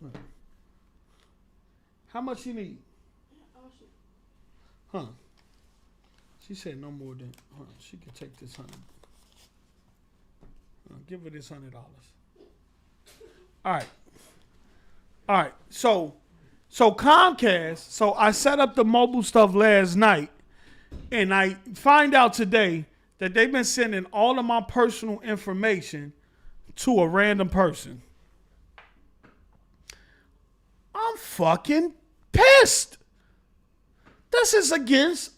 money. How much you need? Huh? She said no more than. She could take this $100. Give her this $100. All right. So Comcast. So I set up the mobile stuff last night, and I find out today that they've been sending all of my personal information to a random person. I'm fucking pissed. This is against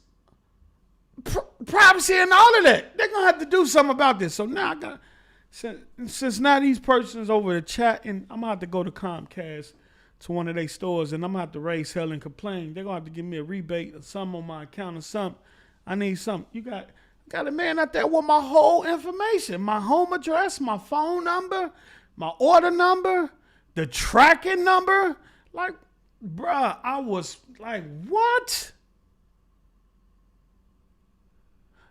privacy and all of that. They're going to have to do something about this. So now I got, since now these persons over the chat, and I'm going to have to go to Comcast to one of their stores, and I'm going to have to raise hell and complain. They're going to have to give me a rebate or something on my account or something. I need something. You got a man out there with my whole information, my home address, my phone number, my order number, the tracking number. Like, bruh, I was like, what?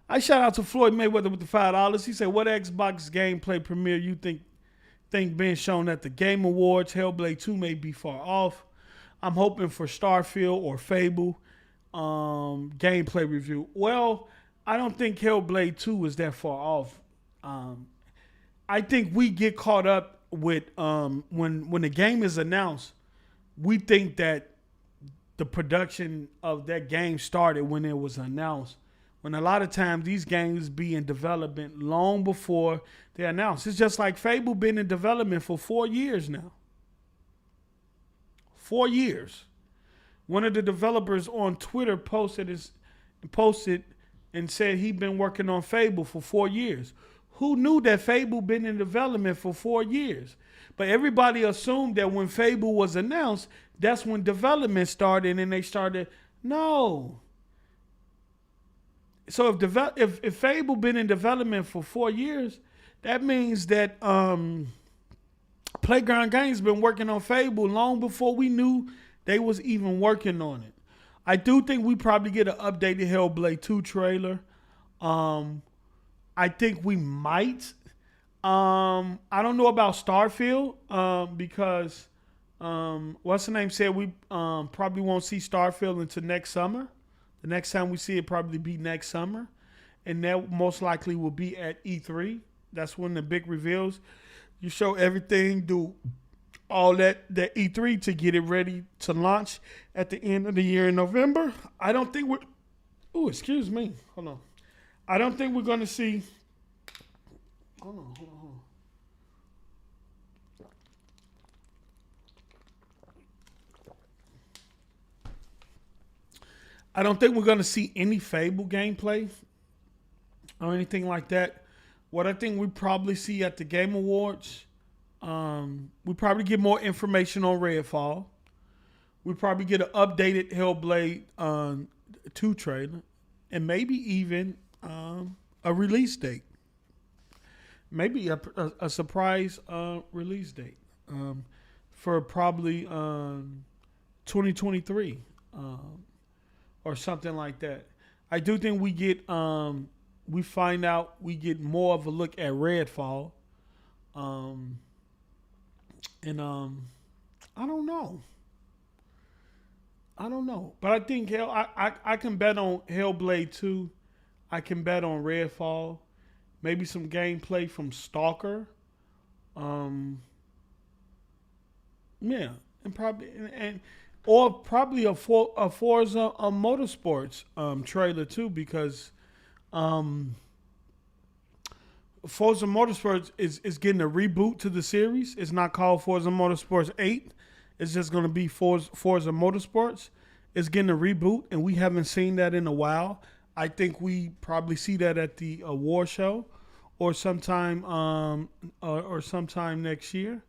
I shout out to Floyd Mayweather with the $5. He said, what Xbox gameplay premiere you think being shown at the Game Awards? Hellblade 2 may be far off. I'm hoping for Starfield or Fable gameplay review. Well, I don't think Hellblade 2 is that far off. I think we get caught up with when the game is announced, we think that the production of that game started when it was announced. When a lot of times these games be in development long before they're announced. It's just like Fable been in development for 4 years now. 4 years. One of the developers on Twitter posted and said he'd been working on Fable for 4 years. Who knew that Fable been in development for 4 years? But everybody assumed that when Fable was announced, that's when development started, and they started. No. So if Fable been in development for 4 years, that means that Playground Games been working on Fable long before we knew they was even working on it. I do think we probably get an updated Hellblade 2 trailer. I think we might. I don't know about Starfield because what's the name said we probably won't see Starfield until next summer. The next time we see it probably be next summer. And that most likely will be at E3. That's when the big reveals. You show everything, do all that E3 to get it ready to launch at the end of the year in November. I don't think we're... Oh, excuse me. Hold on. I don't think we're going to see... Hold on. I don't think we're going to see any Fable gameplay or anything like that. What I think we probably see at the Game Awards, we probably get more information on Redfall. We probably get an updated Hellblade 2 trailer, and maybe even a release date. Maybe a surprise release date for probably 2023. Or something like that. I do think we get we get more of a look at Redfall. I don't know. But I think I can bet on Hellblade 2. I can bet on Redfall. Maybe some gameplay from Stalker. Yeah, and probably or probably a Forza Motorsports trailer too, because Forza Motorsports is getting a reboot to the series. It's not called Forza Motorsports 8. It's just going to be Forza Motorsports. It's getting a reboot, and we haven't seen that in a while. I think we probably see that at the award show or sometime next year.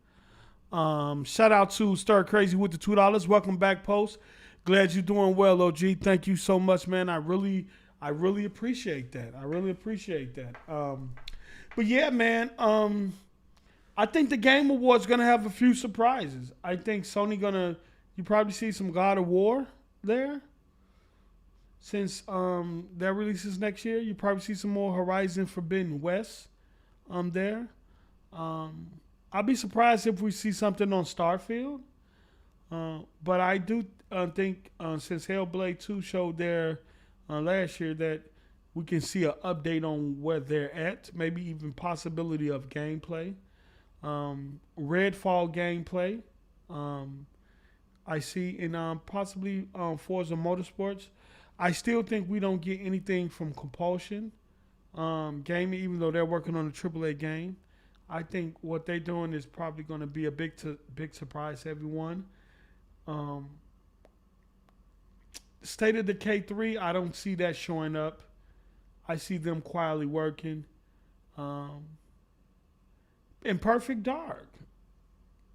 Shout out to Stir Crazy with the $2. Welcome back, Post. Glad you're doing well, OG. Thank you so much, man. I really appreciate that. But yeah, man. I think the Game Awards gonna have a few surprises. I think Sony you probably see some God of War there. Since that releases next year, you probably see some more Horizon Forbidden West there. I'll be surprised if we see something on Starfield. But I do think since Hellblade 2 showed there last year that we can see an update on where they're at, maybe even possibility of gameplay. Redfall gameplay. I see in possibly Forza Motorsports. I still think we don't get anything from Compulsion Gaming, even though they're working on a AAA game. I think what they're doing is probably going to be a big surprise to everyone. State of Decay 3, I don't see that showing up. I see them quietly working. And Perfect Dark.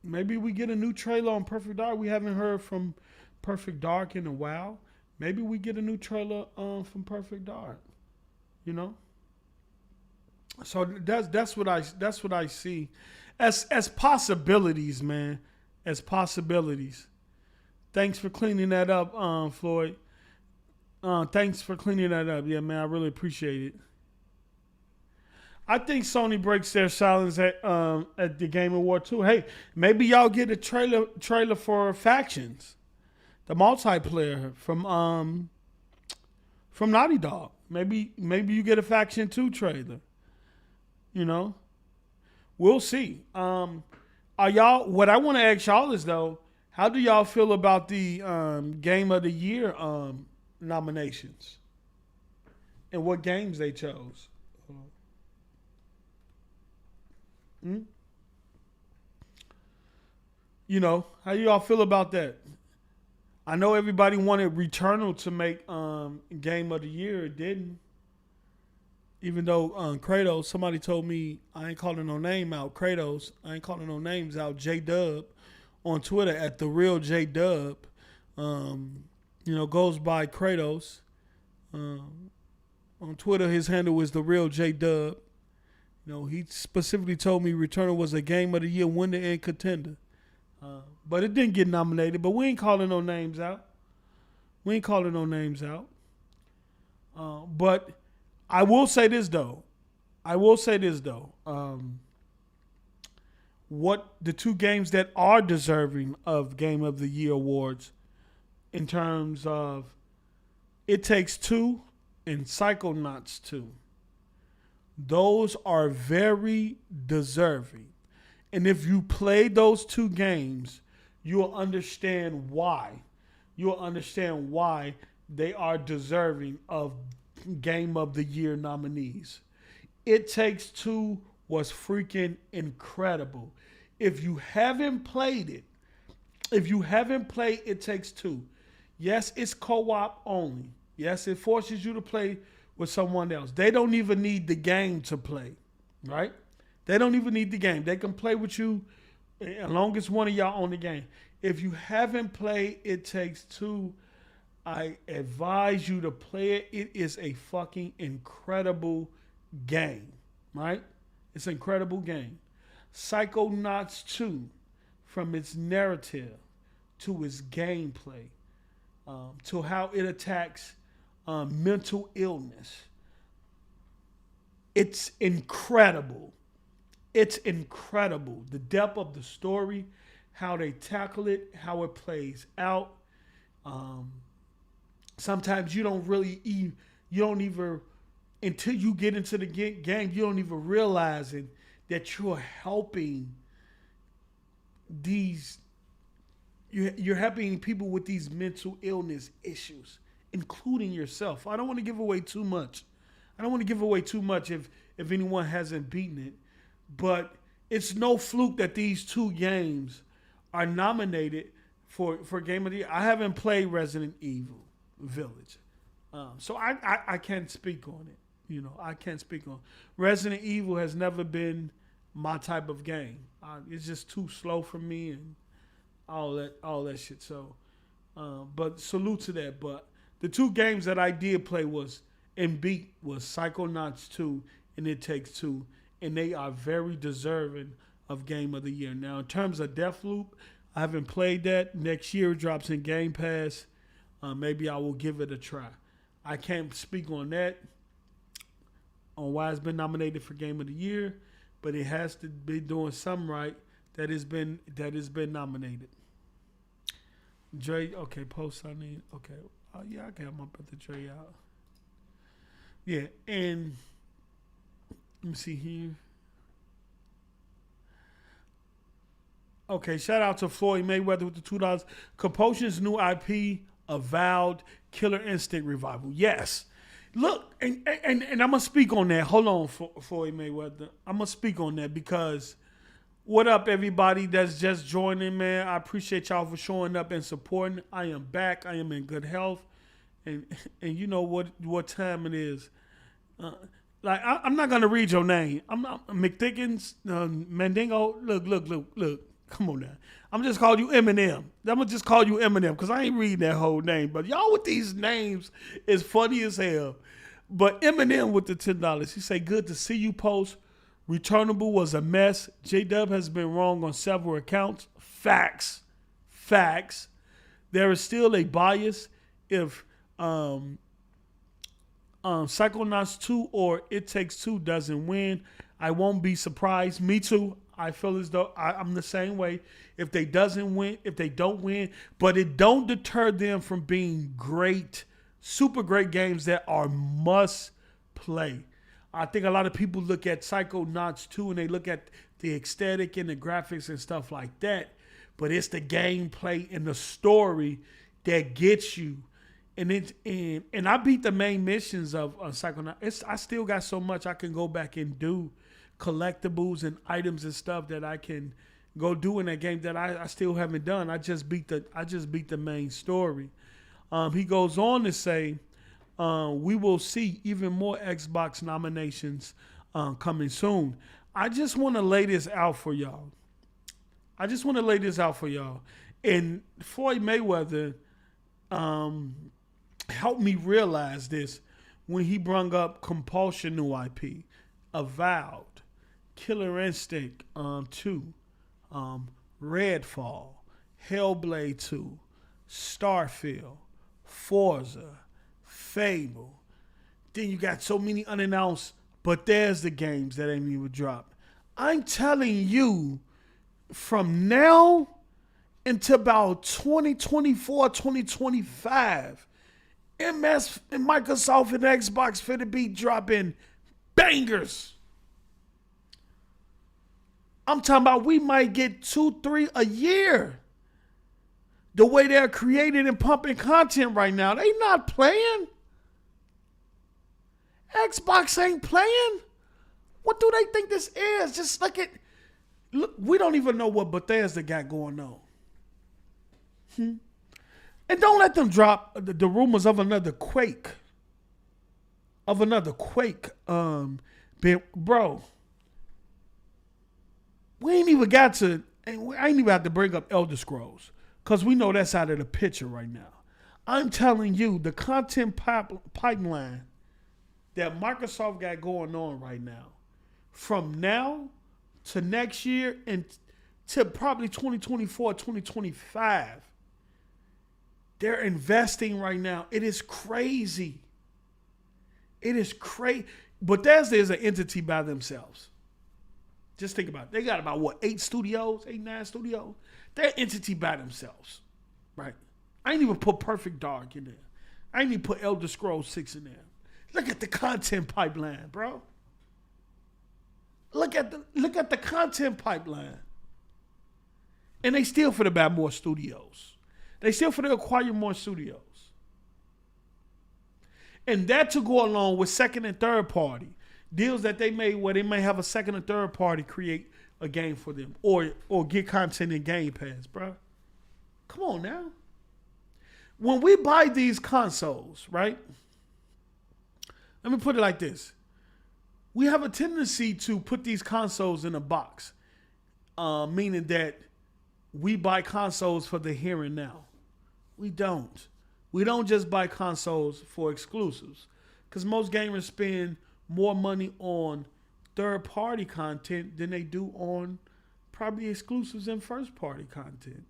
Maybe we get a new trailer on Perfect Dark. We haven't heard from Perfect Dark in a while. Maybe we get a new trailer from Perfect Dark. You know? So that's what I see as possibilities, man. As possibilities. Thanks for cleaning that up, Floyd. Thanks for cleaning that up. Yeah, man, I really appreciate it. I think Sony breaks their silence at the Game Award too. Hey, maybe y'all get a trailer for Factions, the multiplayer from Naughty Dog. Maybe you get a Faction 2 trailer. You know, we'll see. What I want to ask y'all is though, how do y'all feel about the Game of the Year nominations and what games they chose? You know, how do y'all feel about that? I know everybody wanted Returnal to make Game of the Year. It didn't. Even though Kratos, somebody told me, I ain't calling no name out. Kratos, I ain't calling no names out. J-Dub on Twitter at the real J-Dub, goes by Kratos. On Twitter, his handle is the real J-Dub. He specifically told me Returnal was a Game of the Year winner and contender. But it didn't get nominated. But we ain't calling no names out. But I will say this, though. What the two games that are deserving of Game of the Year awards in terms of It Takes Two and Psychonauts 2. Those are very deserving. And if you play those two games, you'll understand why. They are deserving of Game of the Year nominees. It Takes Two was freaking incredible. If you haven't played It Takes Two, yes, it's co-op only. Yes, it forces you to play with someone else. They don't even need the game to play, right? They don't even need the game. They can play with you as long as one of y'all own the game. If you haven't played It Takes Two, I advise you to play it. It is a fucking incredible game, right? It's an incredible game. Psychonauts 2, from its narrative to its gameplay, to how it attacks mental illness. It's incredible. The depth of the story, how they tackle it, how it plays out. Sometimes you don't even, until you get into the game, you don't even realize it, that you're helping you're helping people with these mental illness issues, including yourself. I don't want to give away too much. If anyone hasn't beaten it. But it's no fluke that these two games are nominated for Game of the Year. I haven't played Resident Evil Village, so I can't speak on it. I can't speak on. Resident Evil has never been my type of game. It's just too slow for me and all that shit. So, but salute to that. But the two games that I did play was and beat was Psychonauts 2 and It Takes Two, and they are very deserving of Game of the Year. Now, in terms of Deathloop, I haven't played that. Next year it drops in Game Pass. Maybe I will give it a try. I can't speak on that, on why it's been nominated for Game of the Year, but it has to be doing something right that has been nominated. Dre, okay, post I need, okay. Yeah, I got my brother Dre out. Yeah, and let me see here. Okay, shout out to Floyd Mayweather with the $2. Compulsion's new IP, Avowed Killer Instinct revival. Yes. Look, and I'm going to speak on that. Hold on, Floyd Mayweather. I'm going to speak on that because what up, everybody that's just joining, man? I appreciate y'all for showing up and supporting. I am back. I am in good health. And you know what time it is. I'm not going to read your name. I'm not McDickens, Mandingo. Look. Come on now. I'm just calling you Eminem. I'm going to just call you Eminem because I ain't reading that whole name. But y'all with these names is funny as hell. But Eminem with the $10. He say, good to see you post. Returnable was a mess. J-Dub has been wrong on several accounts. Facts. There is still a bias if Psychonauts 2 or It Takes Two doesn't win. I won't be surprised. Me too. I feel as though I'm the same way. If they don't win, but it don't deter them from being great, super great games that are must play. I think a lot of people look at Psychonauts 2 and they look at the aesthetic and the graphics and stuff like that, but it's the gameplay and the story that gets you. And I beat the main missions of Psychonauts. I still got so much I can go back and do. Collectibles and items and stuff that I can go do in that game that I still haven't done. I just beat the main story. He goes on to say, we will see even more Xbox nominations coming soon. I just want to lay this out for y'all. And Floyd Mayweather helped me realize this when he brung up Compulsion new IP, Avowed, Killer Instinct 2, Redfall, Hellblade 2, Starfield, Forza, Fable. Then you got so many unannounced, but there's the games that ain't even dropped. I'm telling you, from now until about 2024, 2025, MS and Microsoft and Xbox finna be dropping bangers. I'm talking about we might get 2-3 a year. The way they're creating and pumping content right now, they not playing. Xbox ain't playing. What do they think this is? Just look, we don't even know what Bethesda got going on. And don't let them drop the rumors of another Quake. Bro. I ain't even have to bring up Elder Scrolls because we know that's out of the picture right now. I'm telling you, the content pipeline that Microsoft got going on right now, from now to next year and to probably 2024, 2025, they're investing right now. It is crazy. Bethesda is an entity by themselves. Just think about it. They got about, 9 studios? They're an entity by themselves, right? I ain't even put Perfect Dark in there. I ain't even put Elder Scrolls 6 in there. Look at the content pipeline, bro. Look at the content pipeline. And they still finna buy more studios. They still finna acquire more studios. And that to go along with second and third party. Deals that they made where they may have a second or third party create a game for them or get content in Game Pass, bro. Come on now. When we buy these consoles, right? Let me put it like this. we have a tendency to put these consoles in a box, meaning that we buy consoles for the here and now. We don't. We don't just buy consoles for exclusives, because most gamers spend more money on third-party content than they do on probably exclusives and first-party content.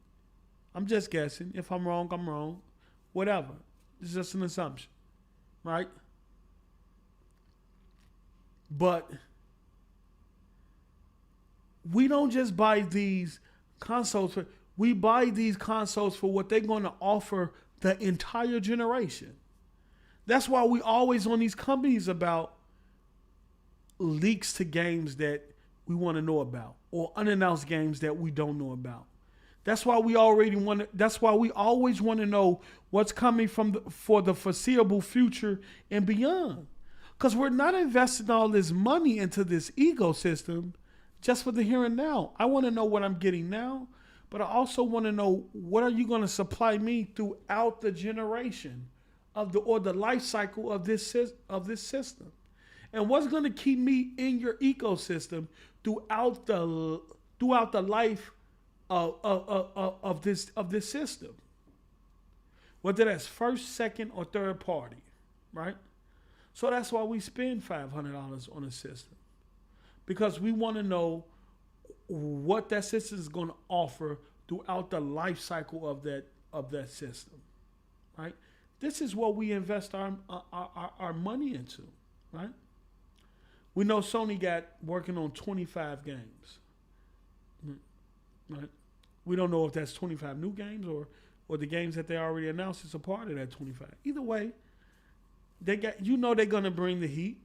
I'm just guessing. If I'm wrong, I'm wrong. Whatever. It's just an assumption, right? But we don't just buy these consoles for, we buy these consoles for what they're going to offer the entire generation. That's why we always on these companies about leaks to games that we want to know about, or unannounced games that we don't know about. That's why we that's why we always want to know what's coming for the foreseeable future and beyond. Because we're not investing all this money into this ecosystem just for the here and now. I want to know what I'm getting now, but I also want to know what are you going to supply me throughout the generation or the life cycle of this system, and what's going to keep me in your ecosystem throughout the life of this system, whether that's first, second, or third party, right? So that's why we spend $500 on a system, because we want to know what that system is going to offer throughout the life cycle of that system, right? This is what we invest our money into, right? We know Sony got working on 25 games, right? We don't know if that's 25 new games or the games that they already announced is a part of that 25. Either way, they're going to bring the heat.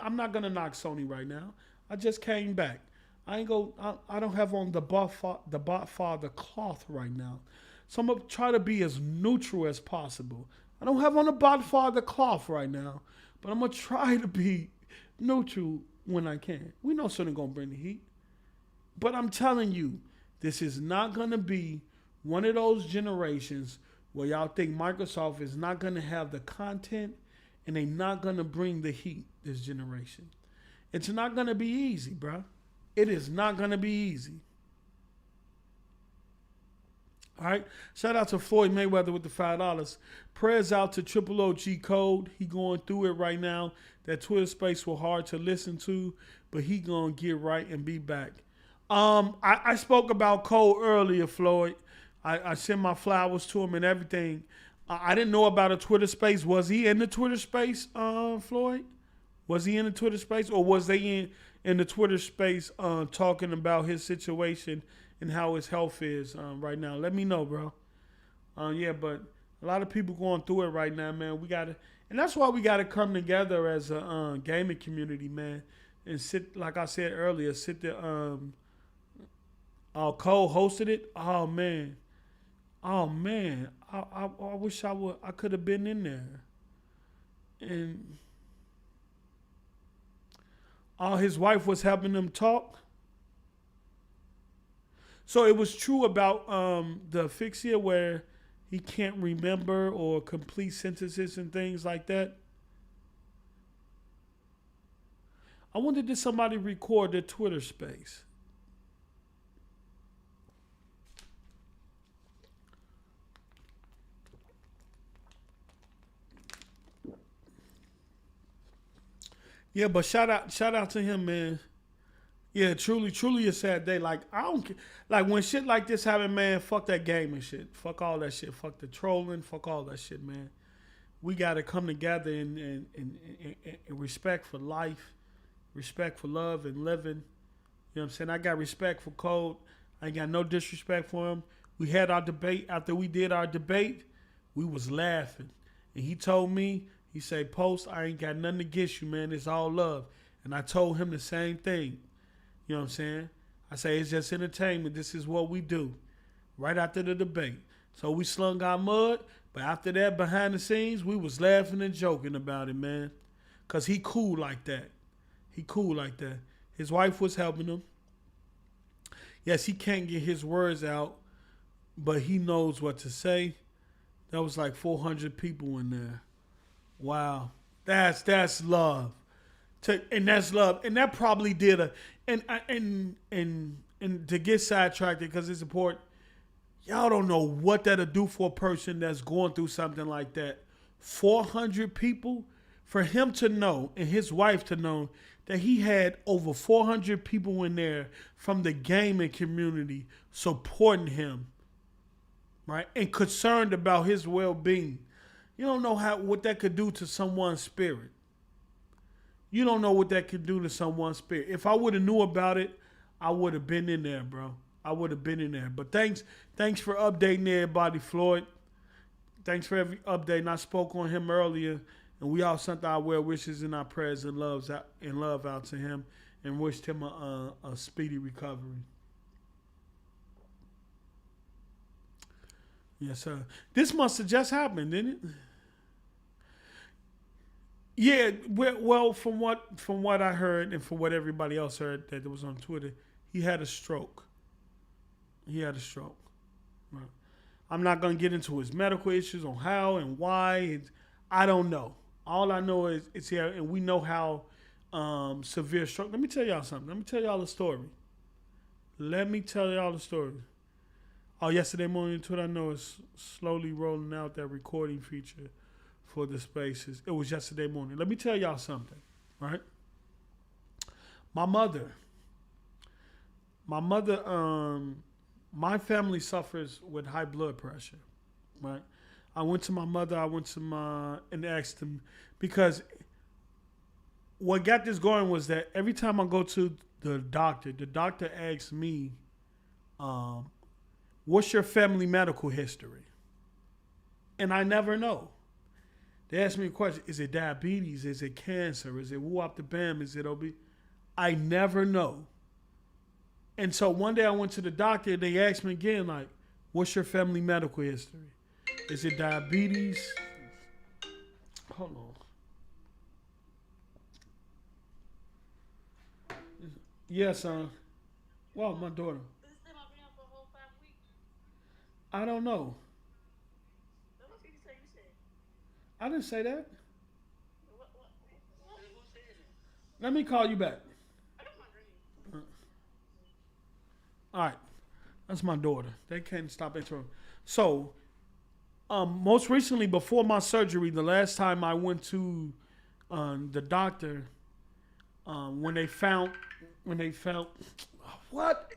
I'm not going to knock Sony right now. I just came back. I don't have on the Botfather cloth right now. So I'm going to try to be as neutral as possible. I don't have on the Botfather cloth right now, but I'm going to try to be neutral when I can. We know Sony going to bring the heat. But I'm telling you, this is not going to be one of those generations where y'all think Microsoft is not going to have the content and they're not going to bring the heat this generation. It's not going to be easy, bro. It is not going to be easy. All right. Shout out to Floyd Mayweather with the $5. Prayers out to Triple OG Code. He going through it right now. That Twitter space was hard to listen to, but he going to get right and be back. I spoke about Cole earlier, Floyd. I sent my flowers to him and everything. I didn't know about a Twitter space. Was he in the Twitter space, Floyd? Was he in the Twitter space, or was they in the Twitter space talking about his situation and how his health is right now? Let me know, bro. Yeah, but a lot of people going through it right now, man. And that's why we gotta come together as a gaming community, man, and sit, like I said earlier, sit there. Cole hosted it. Oh man. I wish I could have been in there. And his wife was helping him talk. So it was true about the asphyxia where he can't remember or complete sentences and things like that. I wonder, did somebody record the Twitter space? Yeah, but shout out to him, man. Yeah, truly a sad day. Like, I don't care. Like, when shit like this happen, man, fuck that gaming shit. Fuck all that shit. Fuck the trolling. Fuck all that shit, man. We got to come together and respect for life, respect for love and living. You know what I'm saying? I got respect for Code. I ain't got no disrespect for him. We had our debate. After we did our debate, we was laughing. And he told me, he said, Post, I ain't got nothing against you, man. It's all love. And I told him the same thing. You know what I'm saying? I say, it's just entertainment. This is what we do. Right after the debate. So we slung our mud. But after that, behind the scenes, we was laughing and joking about it, man. Because he cool like that. He cool like that. His wife was helping him. Yes, he can't get his words out, but he knows what to say. That was like 400 people in there. Wow. That's love. And that's love, and that probably did a and to get sidetracked because it's important. Y'all don't know what that'll do for a person that's going through something like that. 400 people, for him to know and his wife to know that he had over 400 people in there from the gaming community supporting him, right, and concerned about his well-being. You don't know what that could do to someone's spirit. You don't know what that could do to someone's spirit. If I would have knew about it, I would have been in there, bro. I would have been in there. But thanks for updating everybody, Floyd. Thanks for every update. And I spoke on him earlier, and we all sent our well wishes and our prayers and love out to him, and wished him a speedy recovery. Yes, sir. This must have just happened, didn't it? Yeah, well, from what I heard and from what everybody else heard that was on Twitter, he had a stroke. He had a stroke. Right. I'm not gonna get into his medical issues on how and why. I don't know. All I know is it's here, and we know how severe stroke. Let me tell y'all something. Let me tell y'all a story. Oh, yesterday morning, Twitter, I know is slowly rolling out that recording feature for the spaces. It was yesterday morning. Let me tell y'all something, right? My mother, my family suffers with high blood pressure, right? I went to my mother, and asked them, because what got this going was that every time I go to the doctor asks me, what's your family medical history? And I never know. They ask me a question, is it diabetes? Is it cancer? Is it whoop-the-bam? Is it obese? I never know. And so one day I went to the doctor, they asked me again, like, what's your family medical history? Is it diabetes? Hold on. Yes, son. Well, my daughter. I don't know. I didn't say that. Let me call you back. All right. That's my daughter. They can't stop interrupting. So, most recently, before my surgery, the last time I went to the doctor, when they found what?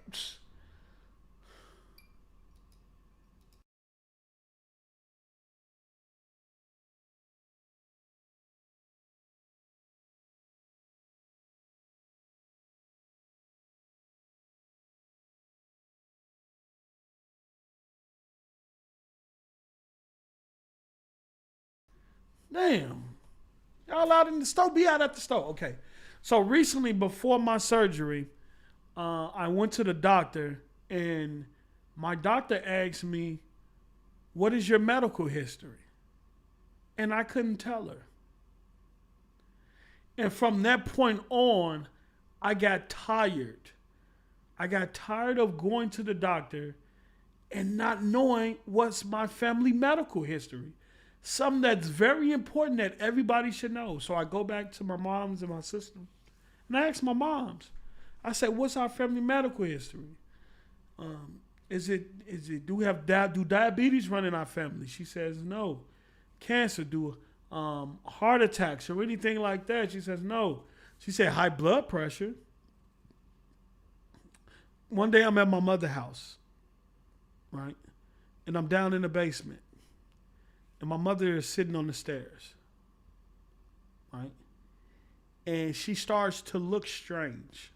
Damn. Y'all out in the store? Be out at the store. Okay. So recently, before my surgery, I went to the doctor, and my doctor asked me, what is your medical history? And I couldn't tell her. And from that point on, I got tired. I got tired of going to the doctor and not knowing what's my family medical history. Something that's very important that everybody should know. So I go back to my mom's and my sister, and I ask my mom's. I said, "What's our family medical history? Do we have do diabetes run in our family?" She says, "No." Cancer, do heart attacks or anything like that? She says, "No." She said, "High blood pressure." One day I'm at my mother's house, right, and I'm down in the basement. And my mother is sitting on the stairs, right? And she starts to look strange.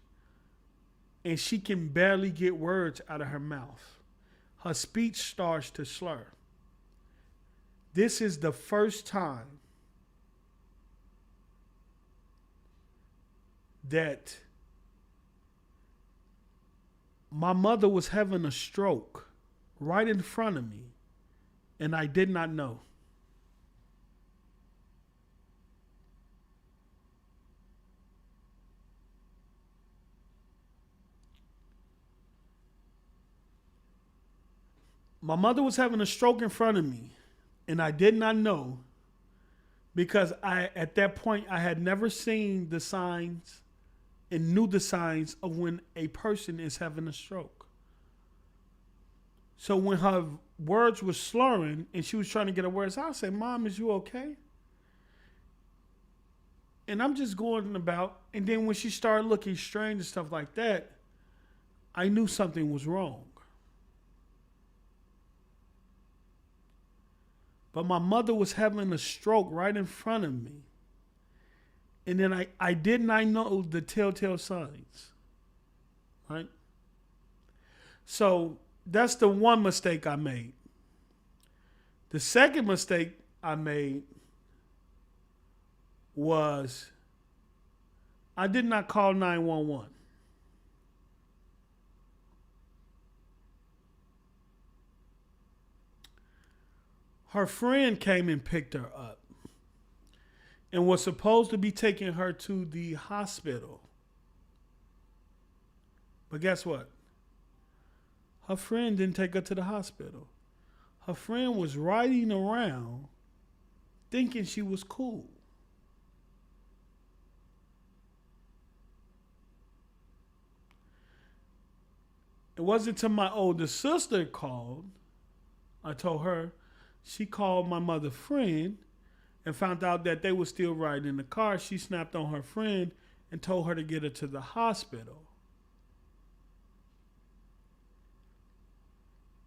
And she can barely get words out of her mouth. Her speech starts to slur. This is the first time that my mother was having a stroke right in front of me, and I did not know. My mother was having a stroke in front of me, and I did not know because I at that point I had never seen the signs and knew the signs of when a person is having a stroke. So when her words were slurring and she was trying to get her words out, I said, "Mom, is you okay?" And I'm just going about. And then when she started looking strange and stuff like that, I knew something was wrong. But my mother was having a stroke right in front of me. And then I did not know the telltale signs. Right? So that's the one mistake I made. The second mistake I made was I did not call 911. Her friend came and picked her up and was supposed to be taking her to the hospital. But guess what? Her friend didn't take her to the hospital. Her friend was riding around thinking she was cool. It wasn't until my older sister called, I told her, she called my mother's friend and found out that they were still riding in the car. She snapped on her friend and told her to get her to the hospital.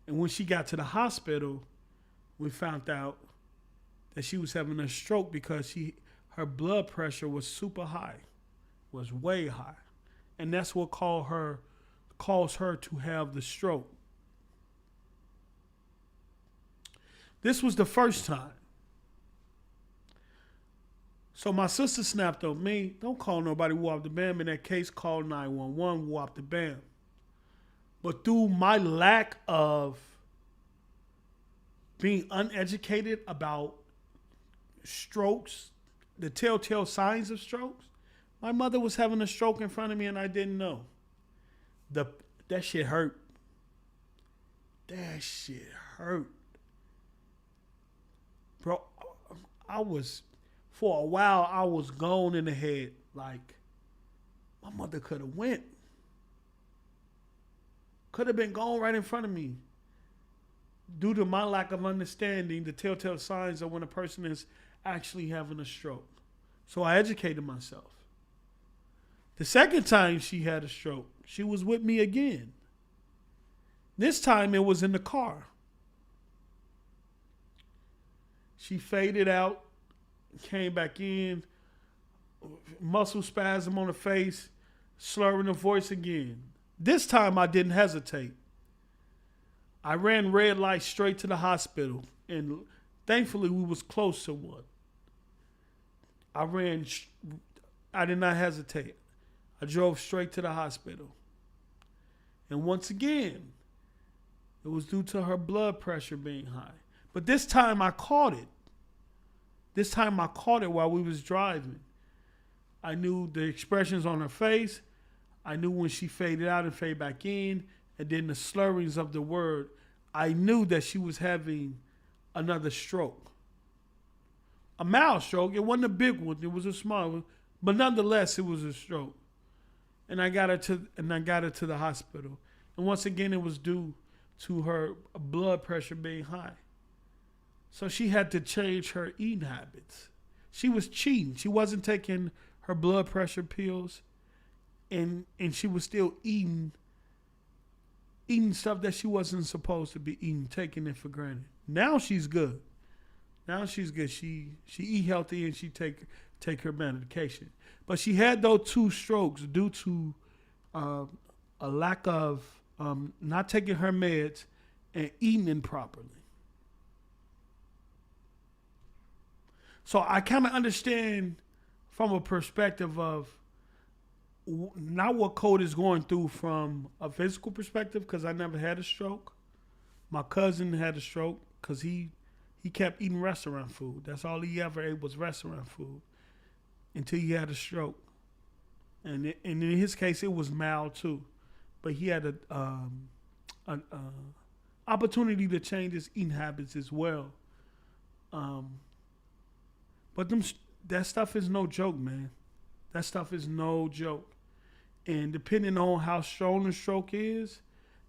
And when she got to the hospital, we found out that she was having a stroke because her blood pressure was super high, was way high. And that's what caused her to have the stroke. This was the first time. So my sister snapped on me, "Don't call nobody, whoop the bam. In that case, call 911, whoop the bam." But through my lack of being uneducated about strokes, the telltale signs of strokes, my mother was having a stroke in front of me and I didn't know. That shit hurt. That shit hurt. Bro, for a while, I was gone in the head. Like, my mother could have went. Could have been gone right in front of me. Due to my lack of understanding the telltale signs of when a person is actually having a stroke. So I educated myself. The second time she had a stroke, she was with me again. This time it was in the car. She faded out, came back in, muscle spasm on the face, slurring the voice again. This time I didn't hesitate. I ran red lights straight to the hospital, and thankfully we was close to one. I did not hesitate. I drove straight to the hospital. And once again, it was due to her blood pressure being high. But this time I caught it. This time I caught it while we was driving. I knew the expressions on her face. I knew when she faded out and faded back in. And then the slurrings of the word. I knew that she was having another stroke. A mild stroke. It wasn't a big one. It was a small one. But nonetheless, it was a stroke. And I got her to the hospital. And once again, it was due to her blood pressure being high. So she had to change her eating habits. She was cheating. She wasn't taking her blood pressure pills, and she was still eating stuff that she wasn't supposed to be eating, taking it for granted. Now she's good. Now she's good. She eat healthy and she take her medication. But she had those two strokes due to a lack of not taking her meds and eating improperly. So I kind of understand from a perspective of not what Code is going through from a physical perspective, because I never had a stroke. My cousin had a stroke because he kept eating restaurant food. That's all he ever ate was restaurant food until he had a stroke. And in his case, it was mild too. But he had an opportunity to change his eating habits as well. But But that stuff is no joke, man. That stuff is no joke. And depending on how strong the stroke is,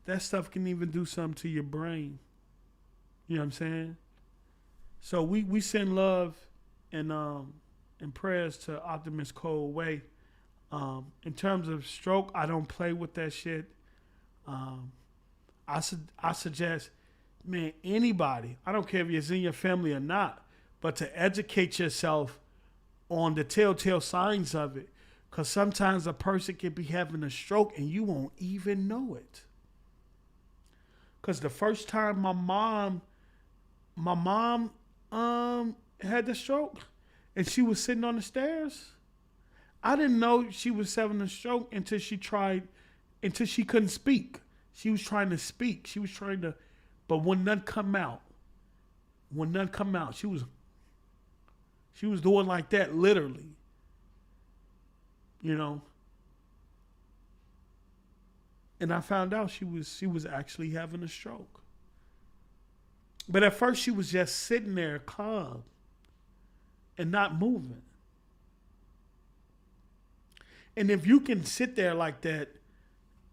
that stuff can even do something to your brain. You know what I'm saying? So we send love and prayers to Optimus Cold Way. In terms of stroke, I don't play with that shit. I suggest, man, anybody, I don't care if it's in your family or not, but to educate yourself on the telltale signs of it. Because sometimes a person can be having a stroke and you won't even know it. Because the first time my mom had the stroke and she was sitting on the stairs, I didn't know she was having a stroke until she couldn't speak. She was trying to speak. But when none come out, she was doing like that, literally. You know. And I found out she was actually having a stroke. But at first she was just sitting there calm and not moving. And if you can sit there like that,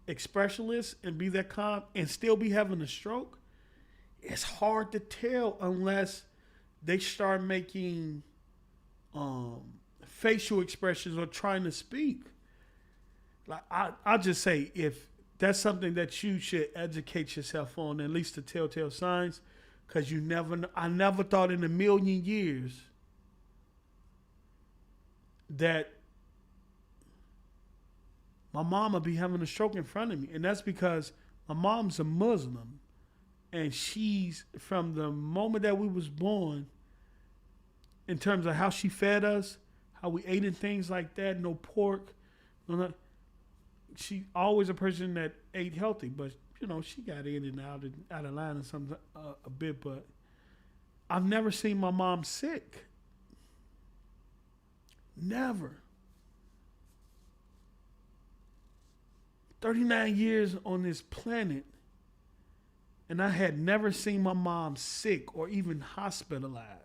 expressionless, and be that calm and still be having a stroke, it's hard to tell unless they start making facial expressions or trying to speak. Like I'll just say, if that's something that you should educate yourself on, at least the telltale signs, because you never know. I never thought in a million years that my mom would be having a stroke in front of me. And that's because my mom's a Muslim. And she's, from the moment that we was born, in terms of how she fed us, how we ate and things like that, no pork. She always a person that ate healthy, but you know, she got in and out of line and something a bit, but I've never seen my mom sick. Never. 39 years on this planet, and I had never seen my mom sick or even hospitalized.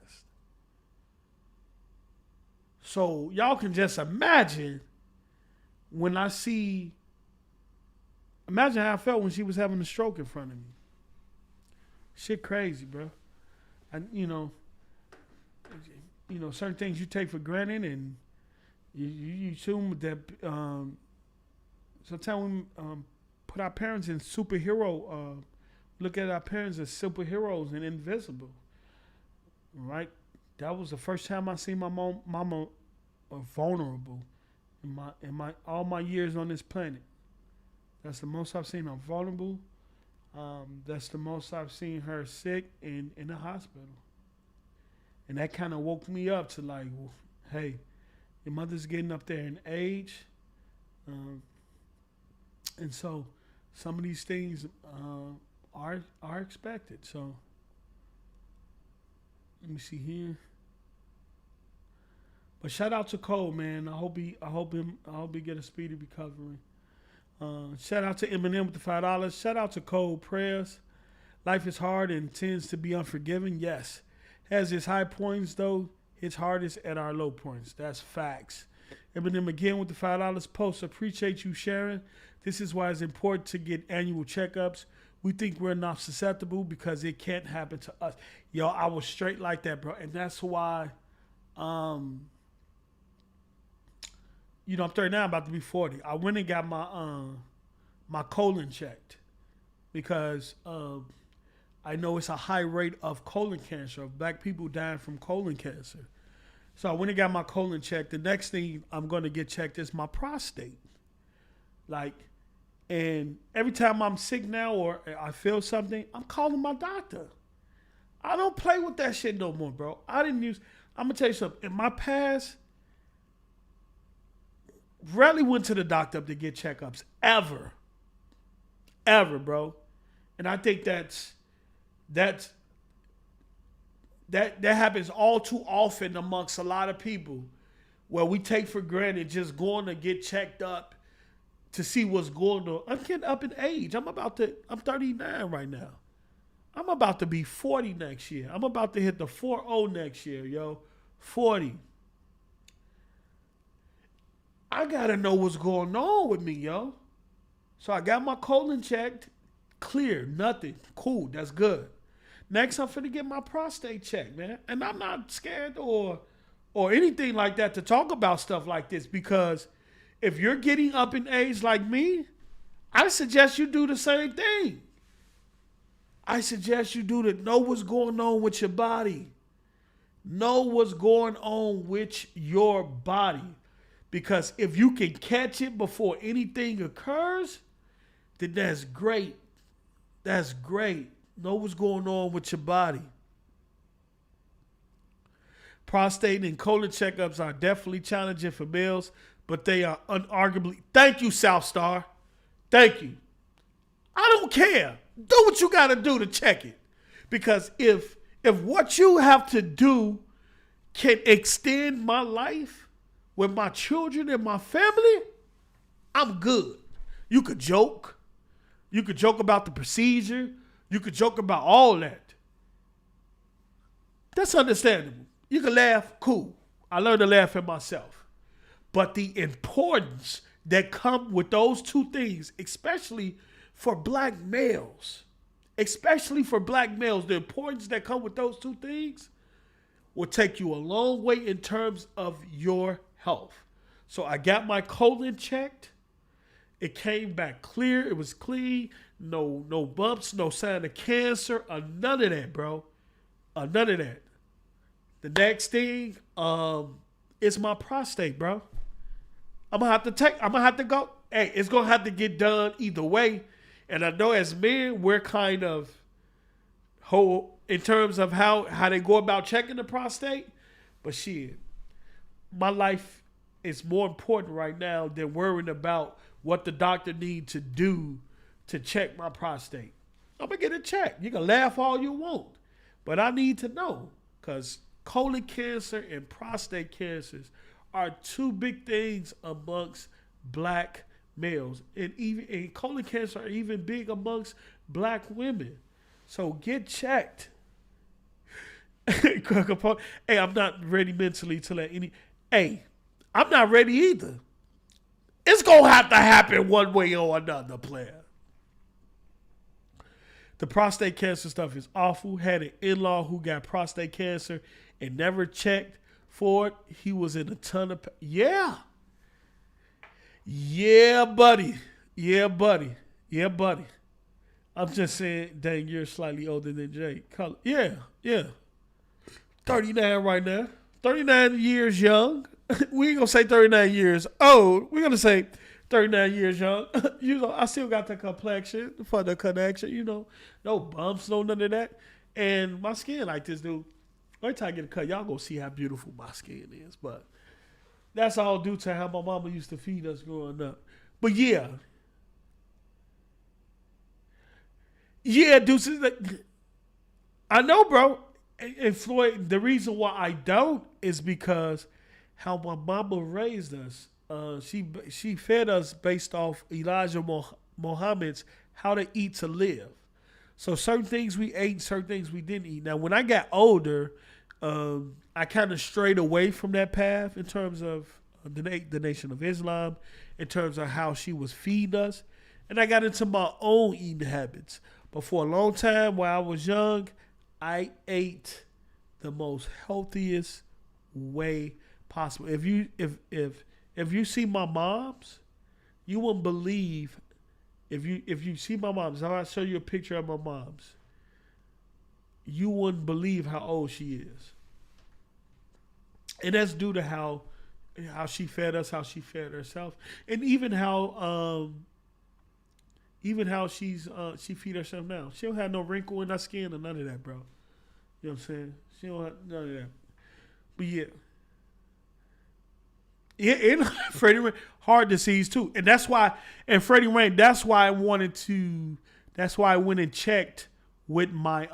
So y'all can just imagine imagine how I felt when she was having a stroke in front of me. Shit crazy, bro. And you know, certain things you take for granted, and you assume that sometimes we put our parents in superhero, look at our parents as superheroes and invisible, right? That was the first time I seen my mama vulnerable in my all my years on this planet. That's the most I've seen her vulnerable. That's the most I've seen her sick and in the hospital. And that kind of woke me up to like, well, hey, your mother's getting up there in age. And so some of these things are expected. So let me see here. But shout out to Cole, man. I hope he get a speedy recovery. Shout out to Eminem with the $5. Shout out to Cole, prayers. Life is hard and tends to be unforgiving. Yes. Has its high points though. Hits hardest at our low points. That's facts. Eminem again with the $5 post. Appreciate you sharing. This is why it's important to get annual checkups. We think we're not susceptible because it can't happen to us. Yo, I was straight like that, bro. And that's why, I'm 39, about to be 40. I went and got my colon checked because I know it's a high rate of colon cancer, of black people dying from colon cancer. So I went and got my colon checked. The next thing I'm going to get checked is my prostate. And every time I'm sick now or I feel something, I'm calling my doctor. I don't play with that shit no more, bro. I'm going to tell you something. In my past, rarely went to the doctor to get checkups. Ever, bro. And I think that happens all too often amongst a lot of people, where we take for granted just going to get checked up to see what's going on. I'm getting up in age. I'm 39 right now. I'm about to be 40 next year. I'm about to hit the 40 next year, yo. 40. I gotta know what's going on with me, yo. So I got my colon checked, clear, nothing, cool, that's good. Next, I'm finna get my prostate checked, man, and I'm not scared or anything like that to talk about stuff like this because if you're getting up in age like me, I suggest you do the same thing. I suggest you do to know what's going on with your body. Know what's going on with your body. Because if you can catch it before anything occurs, then that's great. That's great. Know what's going on with your body. Prostate and colon checkups are definitely challenging for males, but they are unarguably. Thank you, South Star. Thank you. I don't care. Do what you got to do to check it. Because if what you have to do can extend my life with my children and my family, I'm good. You could joke. You could joke about the procedure. You could joke about all that. That's understandable. You can laugh, cool. I learned to laugh at myself. But the importance that come with those two things, especially for black males, the importance that come with those two things will take you a long way in terms of your health. So I got my colon checked. It came back clear. It was clean. No bumps, no sign of cancer, none of that, bro. None of that. The next thing is my prostate, bro. I'm gonna have to go. Hey, it's gonna have to get done either way. And I know as men, we're kind of in terms of how they go about checking the prostate. But shit, my life is more important right now than worrying about what the doctor needs to do to check my prostate. I'm gonna get it checked. You can laugh all you want, but I need to know because colon cancer and prostate cancers are two big things amongst black males, and colon cancer are even big amongst black women. So get checked. Hey, I'm not ready mentally to let any. Hey, I'm not ready either. It's gonna have to happen one way or another, player. The prostate cancer stuff is awful. Had an in-law who got prostate cancer and never checked for it. He was in a ton of yeah, buddy. I'm just saying, dang, you're slightly older than Jake. Yeah. 39 right now. 39 years young. We ain't gonna say 39 years old. We're gonna say 39 years young. I still got the complexion for the connection, no bumps, no none of that. And my skin like this, dude. Every time I get a cut, y'all gonna see how beautiful my skin is. But that's all due to how my mama used to feed us growing up. But yeah, deuces. I know, bro. And Floyd, the reason why I don't is because how my mama raised us. She fed us based off Elijah Muhammad's how to eat to live. So certain things we ate, certain things we didn't eat. Now, when I got older, I kind of strayed away from that path in terms of the Nation of Islam, in terms of how she was feeding us. And I got into my own eating habits. But for a long time, while I was young, I ate the most healthiest way possible. If you see my mom's, you wouldn't believe. If you see my mom's, I'll show you a picture of my mom's. You wouldn't believe how old she is, and that's due to how she fed us, how she fed herself, and even how she feed herself now. She don't have no wrinkle in her skin or none of that, bro. You know what I'm saying? She don't have none of that. But yeah. And Freddie Rain, heart disease too. And that's why, and Freddie Rain, that's why I went and checked with my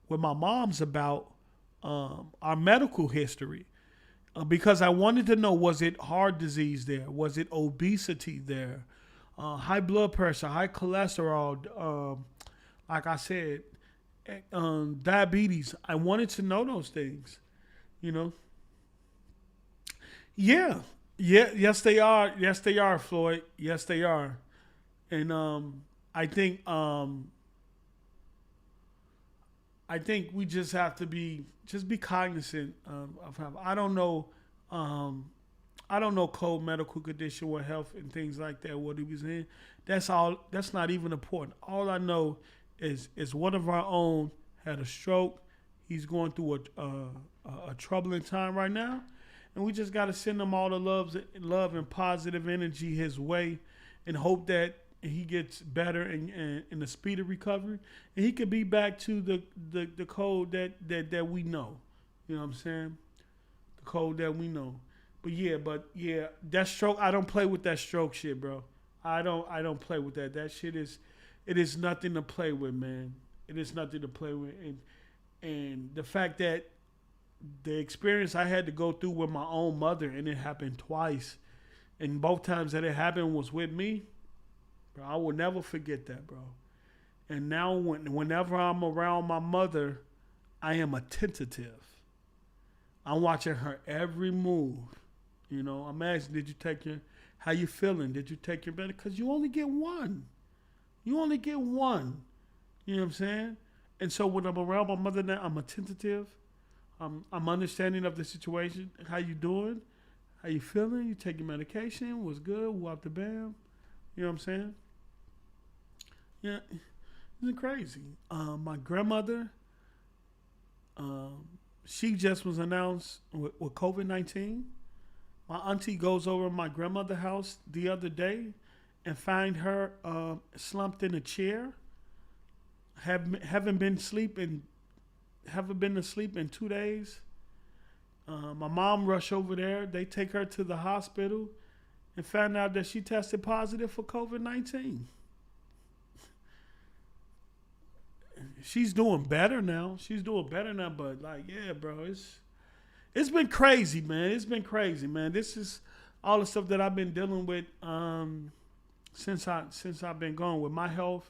moms about our medical history. Because I wanted to know, was it heart disease there? Was it obesity there? High blood pressure, high cholesterol, like I said, diabetes. I wanted to know those things. You know. Yeah. Yeah. Yes, they are. Yes, they are, Floyd. Yes, they are. And I think I think we just have to be cognizant of how I don't know. Um, I don't know cold medical condition, what health and things like that, what he was in. That's all. That's not even important. All I know is one of our own had a stroke. He's going through a troubling time right now, and we just got to send him all the love and positive energy his way, and hope that he gets better and in the speed of recovery, and he could be back to the code that we know. You know what I'm saying? The code that we know. But yeah, that stroke. I don't play with that stroke shit, bro. I don't play with that. That shit it is nothing to play with, man. It is nothing to play with, and the fact that the experience I had to go through with my own mother, and it happened twice, and both times that it happened was with me, bro. I will never forget that, bro. And now whenever I'm around my mother, I am attentive. I'm watching her every move. You know, I'm asking, how you feeling? Did you take your medicine? Because you only get one. You only get one. You know what I'm saying? And so when I'm around my mother now, I'm attentive. I'm understanding of the situation. How you doing? How you feeling? You taking medication? What's good? Whoop the bam. You know what I'm saying? Yeah, it's crazy. My grandmother, she just was announced with COVID-19. My auntie goes over to my grandmother's house the other day and find her slumped in a chair. Haven't been asleep in 2 days. My mom rushed over there. They take her to the hospital and found out that she tested positive for COVID-19. She's doing better now. But like, yeah, bro, it's been crazy, man. It's been crazy, man. This is all the stuff that I've been dealing with since I've been gone with my health,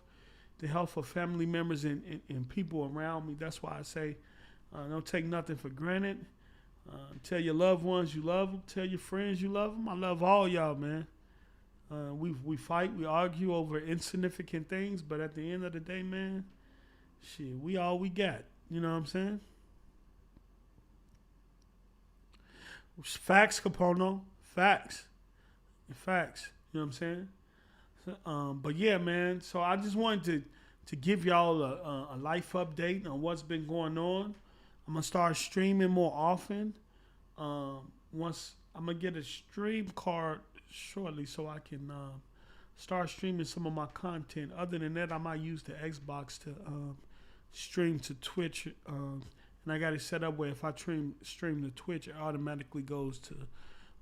the health of family members and people around me. That's why I say don't take nothing for granted. Tell your loved ones you love them. Tell your friends you love them. I love all y'all, man. We fight, we argue over insignificant things, but at the end of the day, man, shit, we all we got. You know what I'm saying? Facts, Capono. Facts. Facts. You know what I'm saying? But yeah, man. So I just wanted to give y'all a life update on what's been going on. I'm gonna start streaming more often. Once I'm gonna get a stream card shortly, so I can start streaming some of my content. Other than that, I might use the Xbox to stream to Twitch. And I got it set up where if I stream to Twitch, it automatically goes to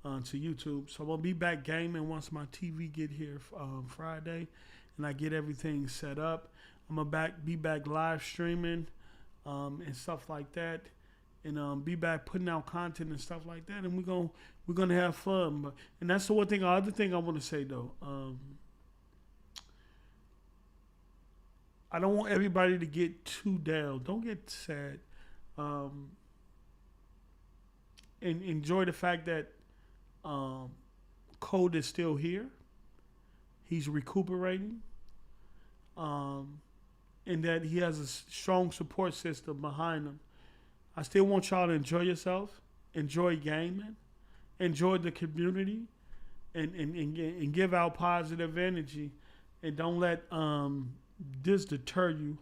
YouTube. So I'm gonna be back gaming once my TV get here Friday, and I get everything set up. I'm gonna be back live streaming and stuff like that, and be back putting out content and stuff like that. And we're gonna have fun. And that's the one thing. Other thing I want to say though, I don't want everybody to get too down. Don't get sad. And enjoy the fact that Code is still here. He's recuperating. And that he has a strong support system behind him. I still want y'all to enjoy yourself, enjoy gaming, enjoy the community, and give out positive energy, and don't let this deter you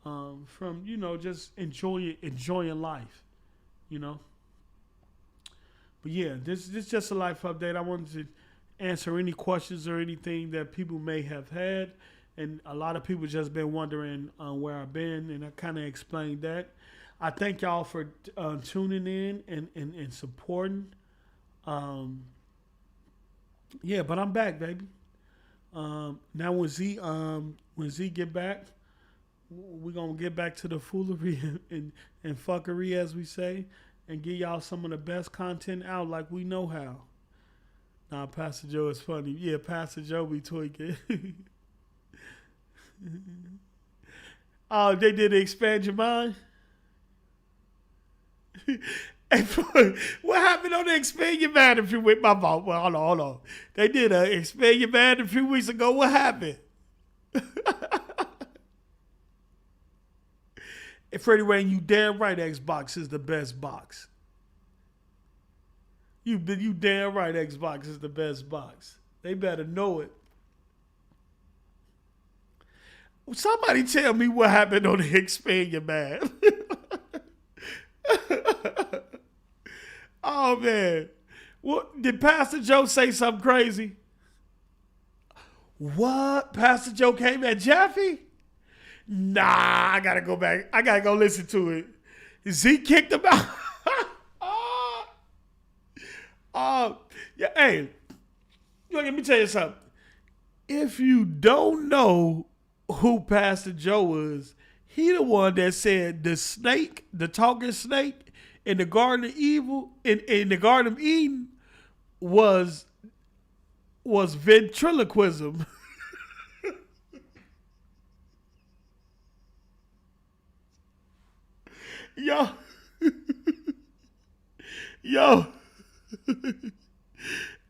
from just enjoying life, you know. But yeah, this is just a life update. I wanted to answer any questions or anything that people may have had. And a lot of people just been wondering where I've been, and I kind of explained that. I thank y'all for tuning in and supporting. Yeah, but I'm back, baby. Now when Z get back, we're gonna get back to the foolery and fuckery, as we say, and give y'all some of the best content out like we know how. Nah, Pastor Joe is funny. Yeah, Pastor Joe be tweaking. Oh, they did Expand Your Mind? Hey, what happened on the Expand Your Man a few weeks? My fault. Well, hold on. They did a Expand Your Man a few weeks ago. What happened? And Freddie Wayne, you damn right Xbox is the best box. You damn right Xbox is the best box. They better know it. Somebody tell me what happened on the Expand Your Man. Oh man. What did Pastor Joe say something crazy? What? Pastor Joe came at Jeffy? Nah, I gotta go back. I gotta go listen to it. Zeke kicked him out. Yeah, hey, let me tell you something. If you don't know who Pastor Joe is, he the one that said the snake, the talking snake in the Garden of Evil, in the Garden of Eden, was ventriloquism. Yo, yo,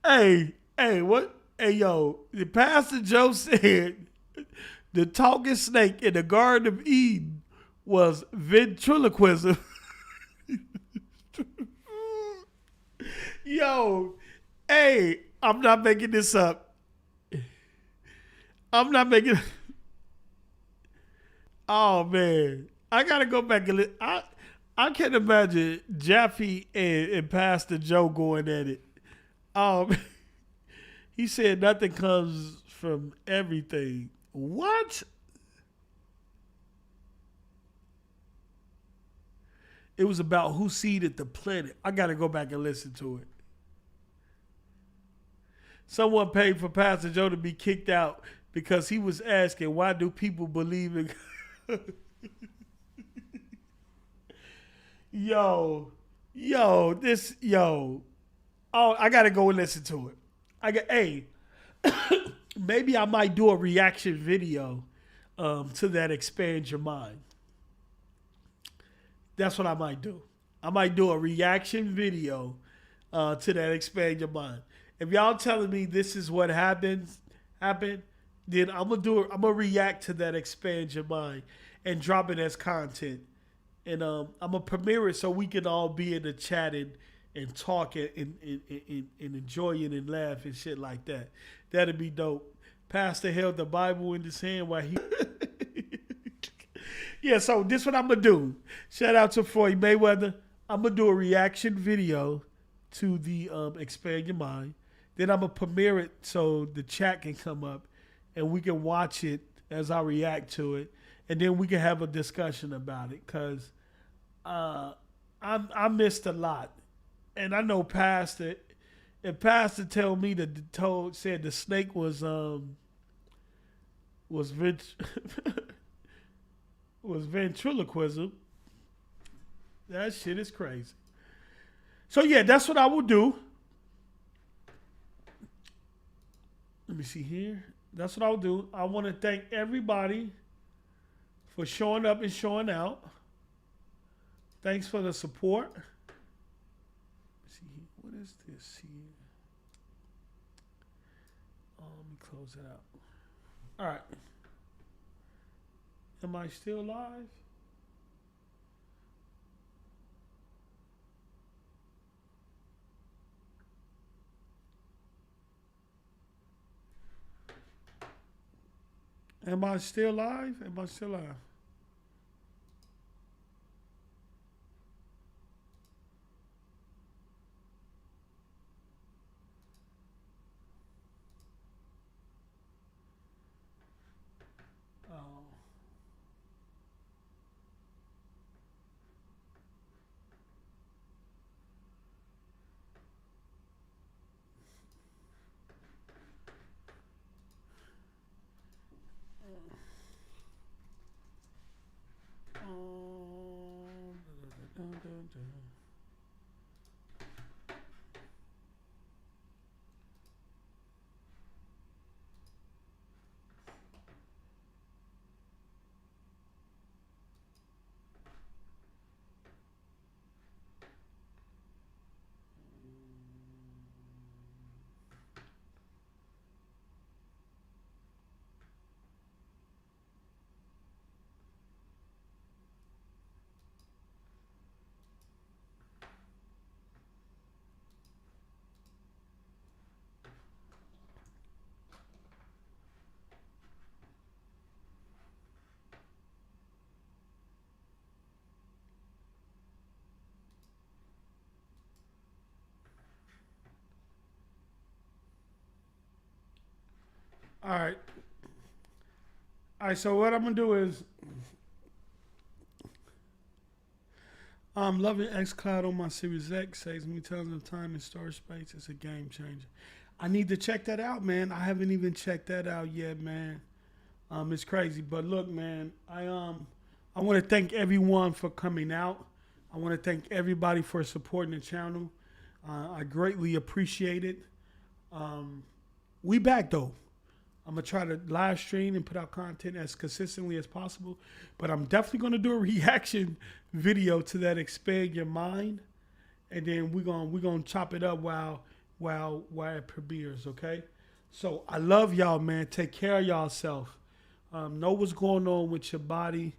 hey, what? Hey, yo, the Pastor Joe said the talking snake in the Garden of Eden was ventriloquism. Yo, hey, I'm not making this up. I'm not making. Oh man, I gotta go back and I can't imagine Jaffe and Pastor Joe going at it. Um, he said nothing comes from everything. What? It was about who seeded the planet. I gotta go back and listen to it. Someone paid for Pastor Joe to be kicked out because he was asking, why do people believe in Yo, yo. Oh, I gotta go and listen to it. Hey, maybe I might do a reaction video to that Expand Your Mind. That's what I might do. I might do a reaction video to that Expand Your Mind. If y'all telling me this is what happened, then I'm gonna do it. I'm gonna react to that Expand Your Mind and drop it as content. And I'm gonna premiere it so we can all be in the chat and talk and enjoy it and laugh and shit like that. That'd be dope. Pastor held the Bible in his hand while he. Yeah, so this what I'm gonna do. Shout out to Floyd Mayweather. I'm gonna do a reaction video to the Expand Your Mind. Then I'm gonna premiere it so the chat can come up and we can watch it as I react to it, and then we can have a discussion about it. Cause I missed a lot, and I know Pastor. If Pastor said the snake was was ventriloquism, that shit is crazy. So yeah, that's what I will do. Let me see here. That's what I'll do. I want to thank everybody for showing up and showing out. Thanks for the support. Let's see, what is this here? Oh, let me close it out. All right. Am I still live? Am I still live? Am I still live? Oh. Dun, dun, dun. All right. All right. So what I'm gonna do is, I'm loving xCloud on my Series X. Saves me tons of time and storage space. It's a game changer. I need to check that out, man. I haven't even checked that out yet, man. It's crazy, but look, man. I want to thank everyone for coming out. I want to thank everybody for supporting the channel. I greatly appreciate it. We back though. I'm gonna try to live stream and put out content as consistently as possible. But I'm definitely gonna do a reaction video to that Expand Your Mind, and then we're gonna chop it up while it premieres. Okay. So I love y'all, man. Take care of y'allself. Know what's going on with your body.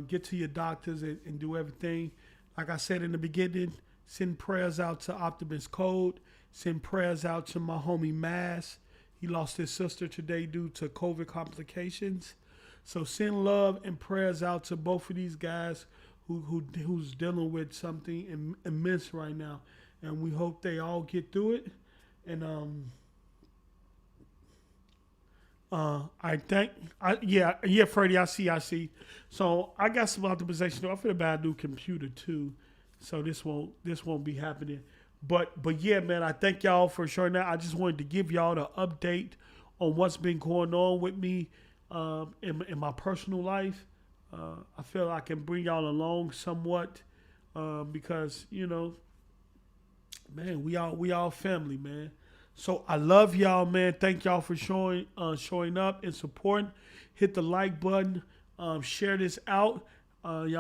Get to your doctors and do everything. Like I said in the beginning, send prayers out to Optimus Code. Send prayers out to my homie Mass. He lost his sister today due to COVID complications. So send love and prayers out to both of these guys who's dealing with something immense right now. And we hope they all get through it. And Freddie, I see. So I got some optimization. I feel about a new computer too, so this won't be happening. But yeah, man, I thank y'all for showing that. I just wanted to give y'all the update on what's been going on with me in my personal life. I feel I can bring y'all along somewhat because man, we all family, man. So I love y'all, man. Thank y'all for showing up and supporting. Hit the like button. Share this out. Y'all